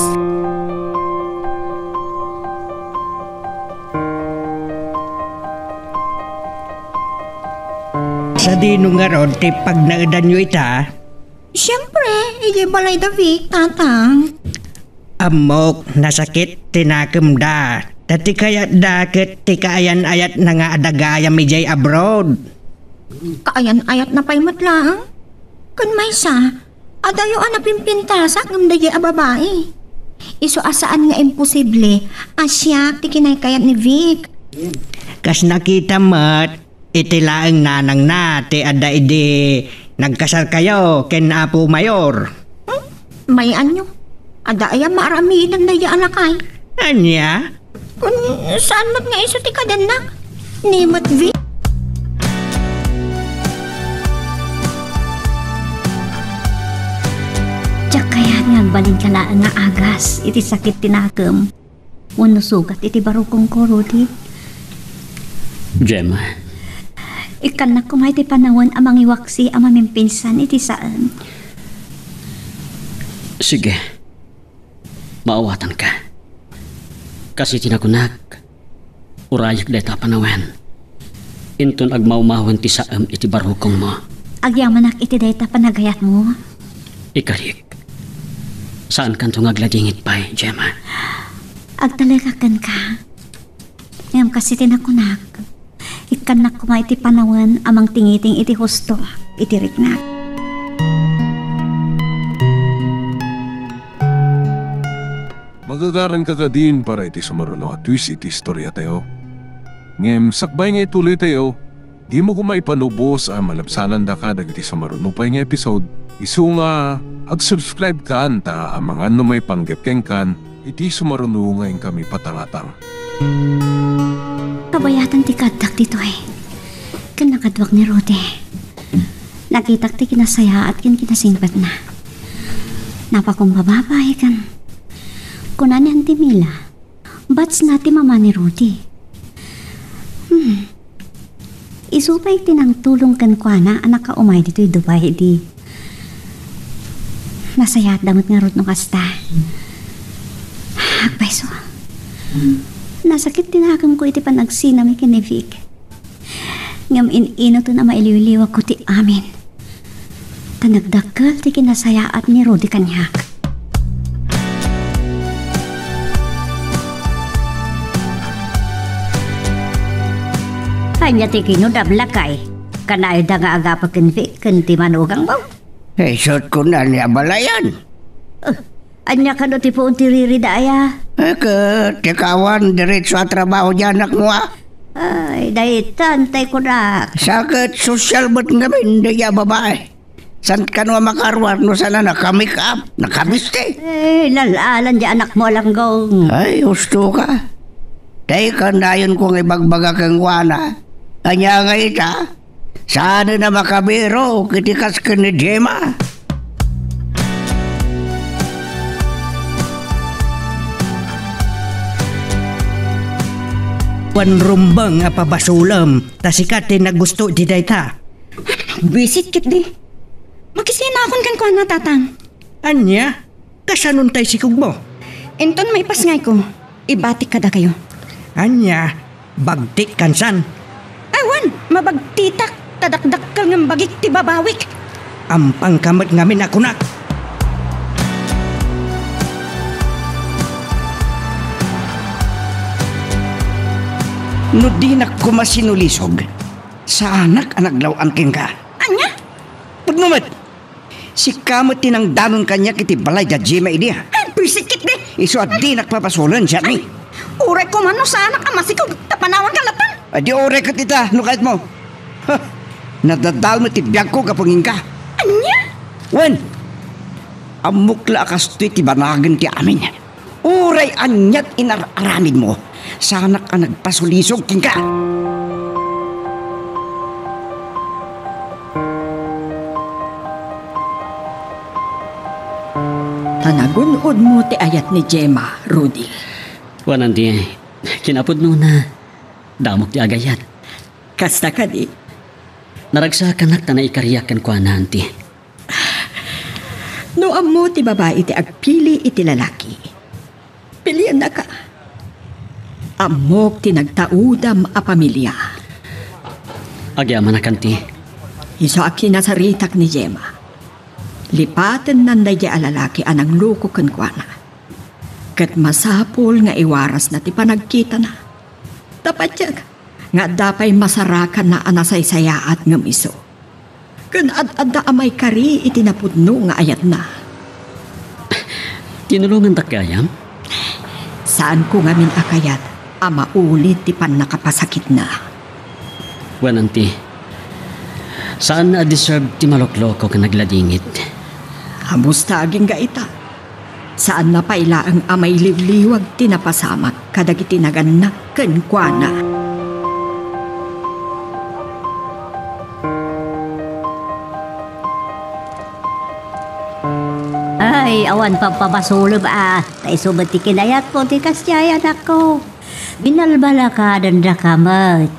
Sa dinong nga ron, ti pag naadan nyo ita, Siyempre, iya balay David, tatang. amok, nasakit, tinakam da. Dati kaya dakit, ti kaayan-ayat na nga adagaya mi jay abroad. Kaayan-ayat na pa'y matlang. Kun may sa, adayo pimpintasak ng daya a babae. Iso asaan nga imposible, asyak ti kinaykayat ni Vic. Kas nakita mat, itilaang nanang na, ti ada idi, nagkasal kayo, ken Apo Mayor. May anyo, adaya marami ng daya alakay. Anya? Kun saan mat nga iso ti kadanak? Ni mat Vic. Kaya nga balin ka laan nga agas, iti sakit tinakam. Wano sugat, iti barukong ko, Rudy. Gemma, Ikan na kumay ti panawan amang iwaksi amaming pinsan, iti saan. sige. Maawatan ka. Kasi tinakunak, urayak deta panawan. Inton agmaumawan ti saam iti barukong mo. Agyamanak iti dayta panagayat mo. Ikarik. Saan kanto ngagladingit pa'y, Gemma? Agtalagakan ka. Ngam kasi tinakunak. Ikan na kumay iti panawan amang tingiting iti husto, iti riknak. Magagaran ka din para iti sumaruno at twist iti istorya tayo. Ngem sakbay nga ituloy tayo, di mo kumay panubos ang malabsanan da ka dagiti sumaruno pa nga episode. Isu nga, ag-subscribe ka anta ang mga may panggapkeng kan, iti sumaruno ngayon kami patangatang. Kabayatan ti kadak dito eh. Kan nakadwak ni Rudy. Nakitak ti kinasaya at kinasingpat na. Napakong bababay kan. Kunan ni Auntie Mila. Bats na ti mama ni Rudy. Isupay tinang tulong kan kwa na anak ka umay dito yung Dubai di. Nasaya at damot nga rot no kasta. Agpaiso. Nasakit tinakam ko iti panagsina may kinevig. Ngam in-ino to na mailiwiliwa ko ti amin. Tanagdakal ti kinasayaat ni Rudy kanyak. Kanya ti kinudabla-kay. Kanayo da nga aga pagkinvig kanti manugang mo. Shot ko na niya balayan. Anya ka no ti po unti riridaya. Tikawan, diretso at trabaho dyan mo Ay, dahil tantay ko na. Sakit social ba't namin, daya babae. San ka no makarwar no sana nakamake up, nakamiste. Lalalan di anak mo langgong. Ay, gusto ka. Dahil ka na yun kung ibagbaga kang wana. Anya nga ita, sana na makabiro, kitikas ka ni Gemma. Wan rumbang nga pabasulam, tasikatin na gusto di dayta. Visit kit di. Makisinakon kan ko na tatang. Anya? Kasanon tay sikog mo? Enton may pasngay ko. Ibatik kada kayo. Anya? Bagtik kansan. Awan, mabagtitak. Tadakdakal ng bagik ti babawik. Ampang kamat ngamin ako na. No di na kumasinulisog, sa anak anaglawan king ka. Anya? Pagnumat, si kamot tinang danon kanya kiti balay da Gemma idi ha. Visit kit di. Iso at di nakpapasulan siya ni. Uray ko man no sa anak amasikaw. Tapanawan kalatan. Adi ore ka tita, no kahit mo. Nadadal mo ti biyag ko kapangin ka. Anya? Wen, Amukla kastoy ti banagan ti amin. Uray anyat inararamid mo. Sana ka nagpasulisog king ka. Tanagunod mo ti ayat ni Gemma, Rudy. Wanan di, kinapod no na. Damok ti agayat. Kasta ka di. Naragsakan na ta na ikariyakan ko nanti. No amo ti babae ti agpili iti lalaki. Pilian na ka. Amok ti nagtaudam a pamilya. Agyaman na kanti. Iso aki nasaritak ni Gemma. Lipaten nanday di alalaki anang luko kenkwana. Kat masapol nga iwaras na ti panagkita na. Dapat yag, nga dapay masarakan na anasaysayaat ngam iso. Kan ad-adda amay kari itinapudno nga ayat na. Tinulungan ta kayam? Saan ko ngamin akayat, ama ulit ti pan nakapasakit na. Wananti, saan na deserve ti malokloko ka nagladingit? Hamusta aging gaita. Saan na paila ang amay liwliwag tinapasamak kadagiti naganak kenkwana. Ay, awan pampabasulob Tay subat ti kinayat po ti kasyayan ako. Binalbalakadan da kamat.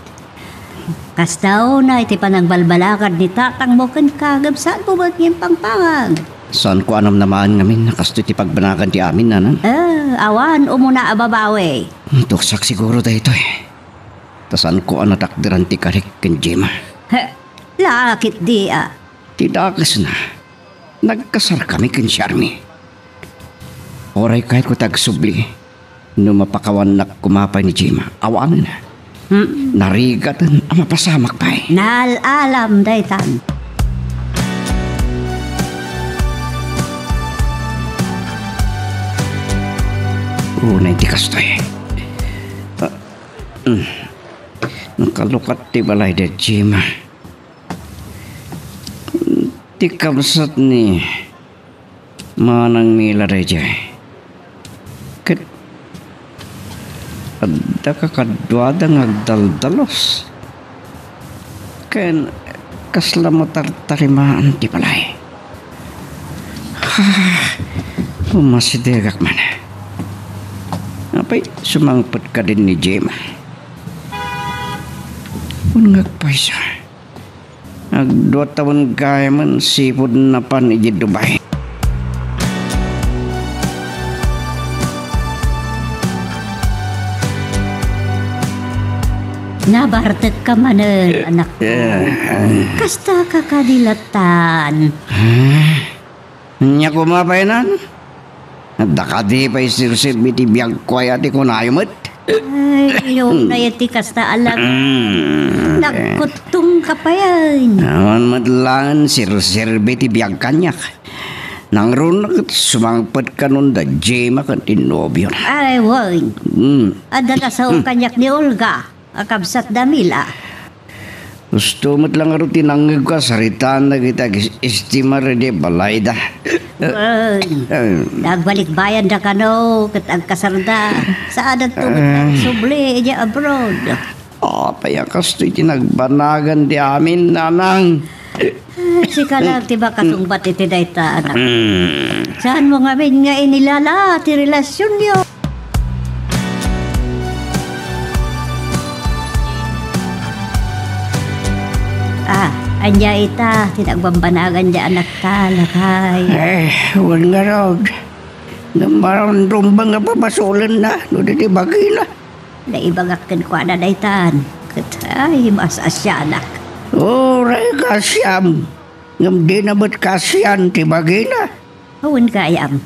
Kastaw na iti panagbalbalakad ni tatang mo kan kagab saan po ba't niyang pangpangag? Saan ko anam naman ngamin nakastoy ti pagbanakan ti amin nanan? Awan umuna ababawi. Tuksak siguro dahito eh. Tasan ko anatakdiran ti karik ken Gemma. Lakit di Tidakas na. Nagkasar kami ken Sharmi. Oray kahit ko tagsubli. No mapakawan na kumapay ni Gemma. Awanan na. Narigatan ang mapasamak pa eh. Nalalam daytan. Unay ti kastoy. Nakalukat ti balay da Gemma. Ti kamsat ni manang mila da jay. Kat adda kakadwada ngagdaldalos. Ken kaslamatar-tarimaan ti balay. Umasidegak man. Apay sumangpot ka din ni Gemma. Unngag pa isa. Nagdua taon kaya man sipod na pan iji Dubai. Nabartet ka manen, anak ko. Kasta ka kadilatan. Nya kumapayanan? Nadakadi pa isirsir biti biyag kwaya ti kunayomot. Ay, yung nayati kasta alam. Nagkutong ka pa yan. Naman madlangan sirsir biti biyag kanyak. Nang ron sumangpad ka nun da Gemma kan tinobyo. Ay, wag. Ada ka sa kanyak ni Olga. Akabsat damila. Gusto mo't lang aro tinangag ka saritaan na kita istimar de balay da. Nagbalik bayan da ka no, kat ang kasarda. Saan at tumit subli niya abroad. Payakas to'y tinagbanagan di amin, nanang. Sika lang, tiba kasungbat iti dayta, anak. Saan mo ngamin nga inilala, ti relasyon niyo? Anya ita, tinagbambanagan di anak ta, lakay. Huwag nga raw. Namarang rumbang nga papasulan na, no di bagay na. Naibagakin ko na daytan. Ay, mas asya, anak. Ray kasyam. Ngam di na ba't kasyan, ti bagay na. Huwag kayam.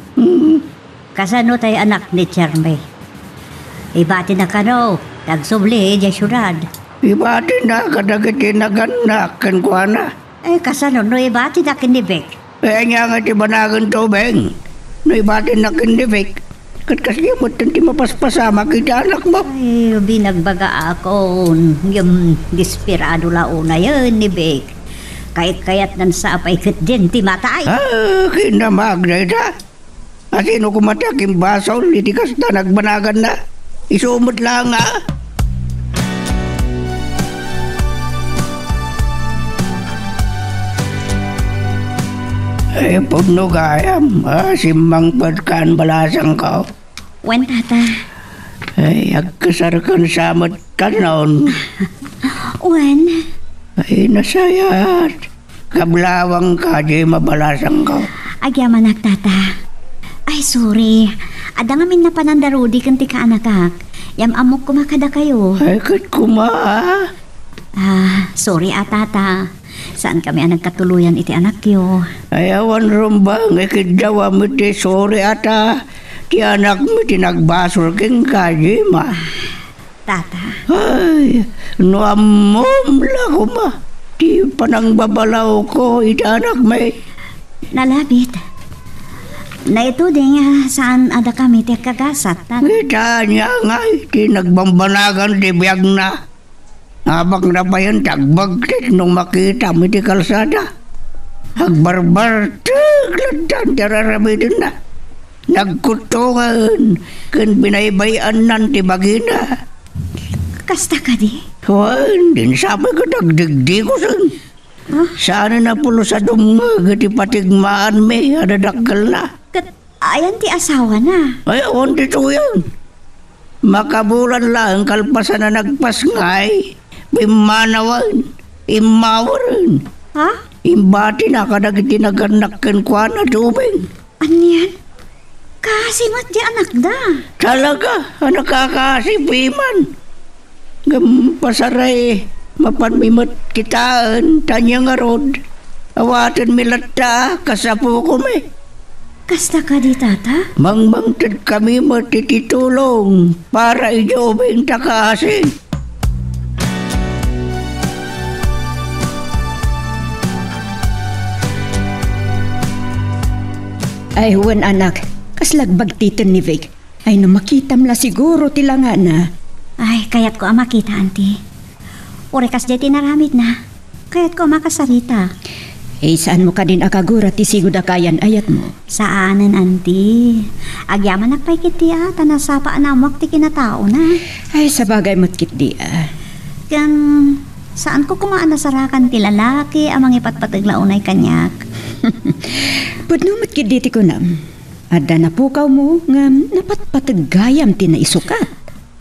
Kasano tayo anak ni Charme? Ibati na ka no, tagsubli, di syurad. Ibati na kadagiti naganakan ko na. Kasano no ibati na kinibik? Nga nga ti banagan to, Beng. No ibati na kinibik. Kat kasi mo ti mapaspasama kita anak mo. Binagbaga ako. Yung desperado lao na yun ni Bek. Kayat nan sa apay kat din ti matay. Kinamag na ita. Asino kumatakim basol, itikas na nagbanagan na. Isumot lang Ay, puno kayam. Simbang pagkaan balasang ka. Wen tata. Ay, agkasarkan samat ka noon. Wen. Ay, nasayat. Kablawang ka, di mabalasang ka. Agyaman tata. Ay, sorry. Ada ngamin na panandarudi kan ti kaanakak. Yam amok kumakada kayo. Ay, kat kumaa. Sorry tata. Saan kami ang nagkatuluyan iti anak yo? Ay, awan rumbang. Ikidyawa mo ti sorry ata. Ti anak mo ti nagbasol king kaji ma. Tata. Ay, no amom lang ma. Ti panang babalaw ko iti anak may. Nalabit. Na ito din saan ada kami ti kagasat. Kita niya nga iti nagbambanagan ti biyag na. Habang na pa yun tagbagtit nung makita mo iti kalsada. Agbarbar tiglantan tiraramidin na. Nagkutungan kan binaybayan nan ti bagina. Kasta ka di? Wan, din sabi ko nagdigdi ko san. Sana na pulo sa dumag iti patigmaan may adadakgal na. Ayan ti asawa na. Ay, awan dito yan. Makabulan lang kalpasan na nagpasngay. Bimanawan, imawaran. Imbati na kadag itinaganakan kwa na tubig. Anyan? Kasimat di anak da. Talaga, anak kakasipiman. Pasaray, mapanmimot kitaan, tanya nga rod. Awatan milata, kasapo ko may. Kasta ka di tata? Mangmangtad kami matititulong para ijobing takasi. Ay, huwan anak, kaslagbag titin ni Vic. Ay, namakitam la siguro tilanga na. Ay, kayat ko makita, auntie. Ure kas jeti naramid na. Kayat ko makasarita. Eh, saan mo ka din akagura ti sigud akayan ayat mo? Saanan, auntie? Agyaman nakpay kiti tanasapa anamok ti kinatao na. Ay, sabagay mo't kit di Kan, saan ko kumaan nasarakan ti lalaki amang ipatpataglaunay kanyak? Pudnumot kit diti ko nam. Ada na pukaw mo nga napatpatagayam ti na isukat.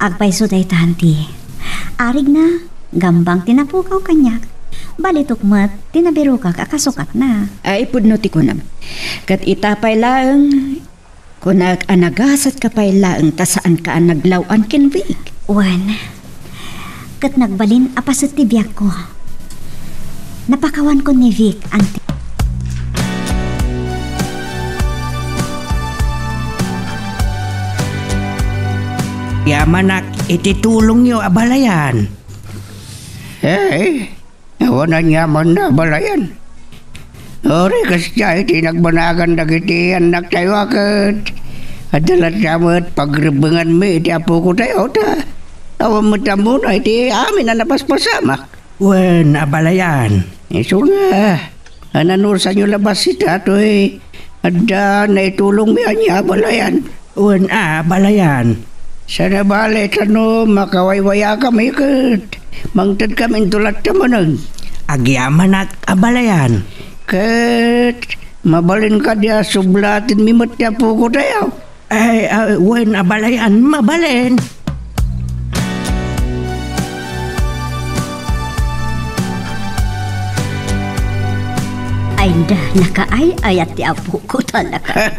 Agpay suday tanti. Arig na, gambang tinapukaw kanyak. Balitok mat, tinabiro ka kakasukat na. Ay, pudnuti ko nam. Kat itapay laang, kunag anagasat ka pay laang ta saan ka naglawan kin Vic. Wan, kat nagbalin apasat ti biyak ko. Napakawan ko ni Vic, auntie. Yamanak, ititulong nyo abalayan. Awanan yaman na abalayan. Ori kasya iti nagbanagan dagiti anak tayo akat. Adalat yamat pagrebengan mi iti apo ko tayo ta. Awan mo tamo na iti amin na napaspasamak. Wen, abalayan. Iso nga. Ananur sa nyo labas sita to Ada na itulong mi anya abalayan. Wen, abalayan. Sana bale tano makawaywaya kami kat. Mangtad kami tulat tamanag. Agyaman at abalayan. Kat mabalin ka dia sublatin mimot niya po ko tayo. Ay, wen, abalayan, mabalin. Ay da, nakaay ayat ti apo ko talaga.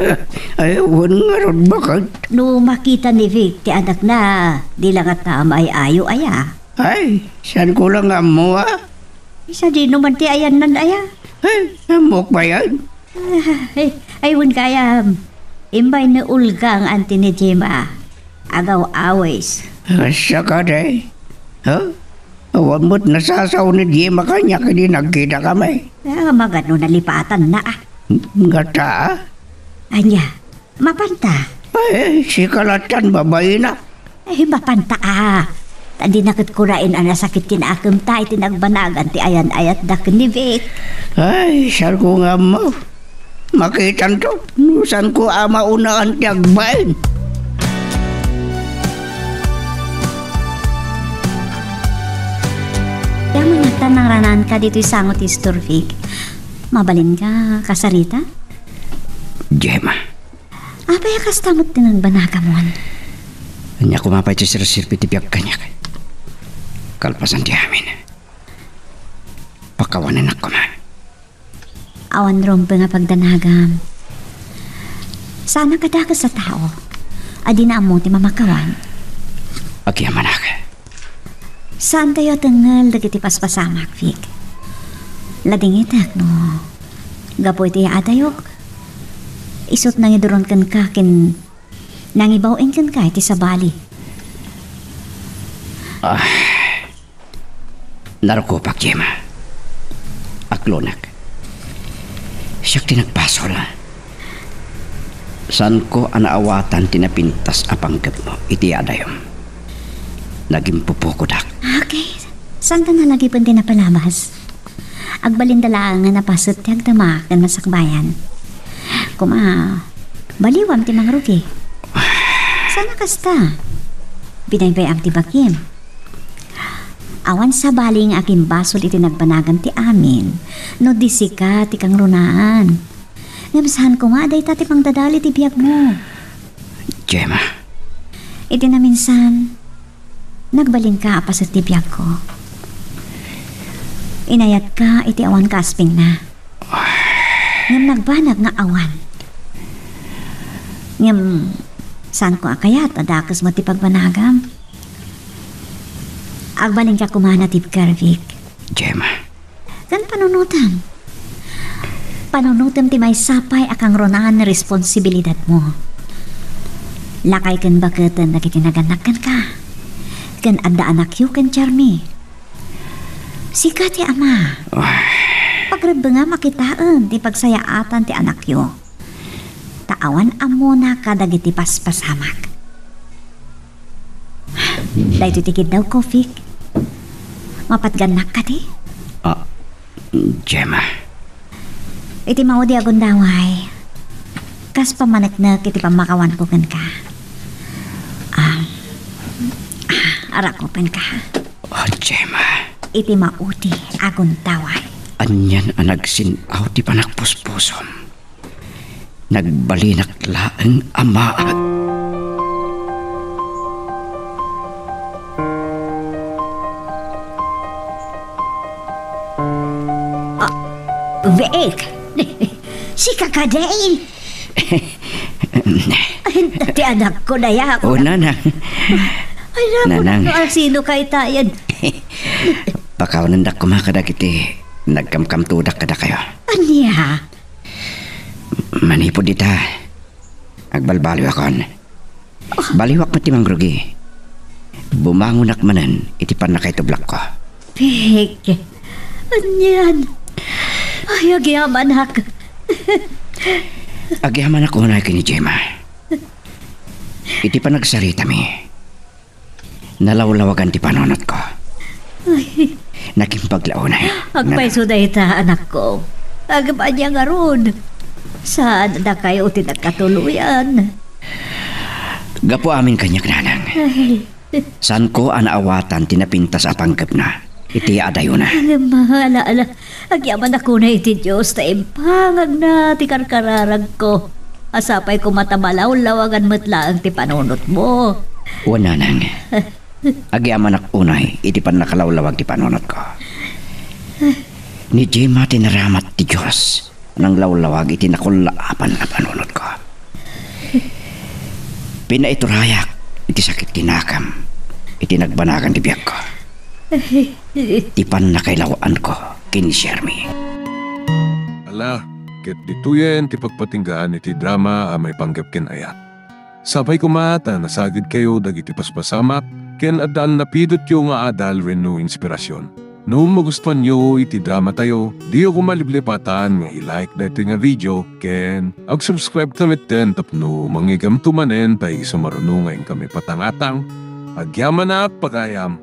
Ay, wen nga ron bakit? No makita ni Vic ti anak na, di lang at tamay ayo aya. Ay, saan ko lang amo Isa di naman ti ayan nan aya. Ay, amok ba yan? Ay, wen kaya. Imbay na ulga ang auntie ni Gemma. Agaw awes. Asya ka day. Awan mo't nasasaw ni Gemma kanya kadi nagkita kami. Magano nalipatan na Gata Anya, mapanta. Ay, si Kalatan babae na. Ay, mapanta Tadi nakit kurain ana sakit kinakam tayo tinagbanagan ti ayan ayat da ni Vic. Ay, saan ko nga mo. Makitan to. Saan ko maunaan ti agbain. Kaya mo ng ranan ka dito sangot Istor Vic. Mabalin ka, kasarita? Gemma. Apay kastamot tinagbanaga mo. Anya kumapay ti sir-sirpi ti biyag kanya. Kalpasan ti amin. Pakawanan ako ma. Awan rompe nga pagdanagam. Sana kadakas sa tao. Adi na amo ti mamakawan. Agyaman ako. Saan tayo tangal dagiti paspasamak, Vic? Lading itak, no? Gapoy ti adayok. Isot nang iduron kan kakin nangibawin kan ka iti sa bali. Narukupak, Gemma. Aklonak. Siyak tinagpasol. San ko anaawatan tinapintas apanggap mo iti adayom. Naging pupukudak. Okay. Saan ka na lagi pang tinapalabas? Agbalindala nga napasot ti agdama kan masakbayan. Baliwam ti mangrugi. Sana kasta. Binaybay ti bakim. Awan sa baling aking basol iti nagbanagan ti amin. No disika ti kang runaan. Ngamasahan ko nga day tati pang dadali ti biyag mo. Gemma. Iti na minsan, nagbalin ka apa sa ti biyag ko. Inayat ka iti awan kasping na. Ngam nagbanag nga awan. Ngam saan ko akayat adakas mo ti pagbanagam. Agbalin ka kumana ti Vic. Gemma. Kan panunutan. Panunutan ti may sapay akang ronaan na responsibilidad mo. Lakay kan bakatan na kitinaganakan ka. Kan adda anak yu kan Charmy. Sika ti ama. Pagraba nga makitaan ti pagsayaatan ti anak yu. Taawan amo na kadagiti paspasamak. Dahil titikid daw ko, Vic. Mapatganak ka di? Gemma. Iti maudi agon daway. Kas pamanagnak iti pamakawan ko kan ka. Arakopen ka. Gemma. Iti maudi agon daway. Anyan ang nagsinaw ti panagpuspusom. Nagbalinak laeng ama. Vic! Si kakadain! Dati anak ko na ya. Nanang. Ay, naku na sino kay tayan. Pakawanan da kumakadag iti nagkamkamtudak kada kayo. Anya? Manipo dita. Agbalbaliw akon. Baliwak pati mangrugi. Bumangunak manan iti panakaitublak ko. Vic! Anyan? Ay, agyaman ak. Agyaman ako na kini Gemma. Iti pa nagsarita mi. Nalawlawagan ti panonot ko. Ay. Nakimpaglaw na. Agpaiso da ita, anak ko. Agba niya nga ron. Saan na kayo tinagkatuluyan? Gapo amin kanya nanang. Saan ko anaawatan tinapintas apanggap na. Iti adayo na. Mahala-ala. Agyaman ako na iti Diyos na impangag na ti karkararag ko. Asapay ko matamalaw-lawagan matlaang ti panunot mo. O nanang. Agyaman ak unay iti pan nakalawlawag ti panunot ko. Ni Gemma tinaramat ti Diyos nang lawlawag iti nakulaapan na panunot ko. Pinaiturayak iti sakit tinakam iti nagbanagan ti biyag ko. Tipan na kailawaan ko kini Charmy. Ala, ket dituyen ti pagpatinggaan iti drama may panggap ken ayat. Sabay kumata nasagid kayo dagiti paspasamak ken adal napidot yo nga adal renno inspirasyon. No magustuhan nyo iti drama tayo, di ako maliblipatan nga i-like dito nga video ken ag-subscribe kami ten tapno mangigamtumanen tay sumarunungayin kami patangatang Agyaman na pagayam,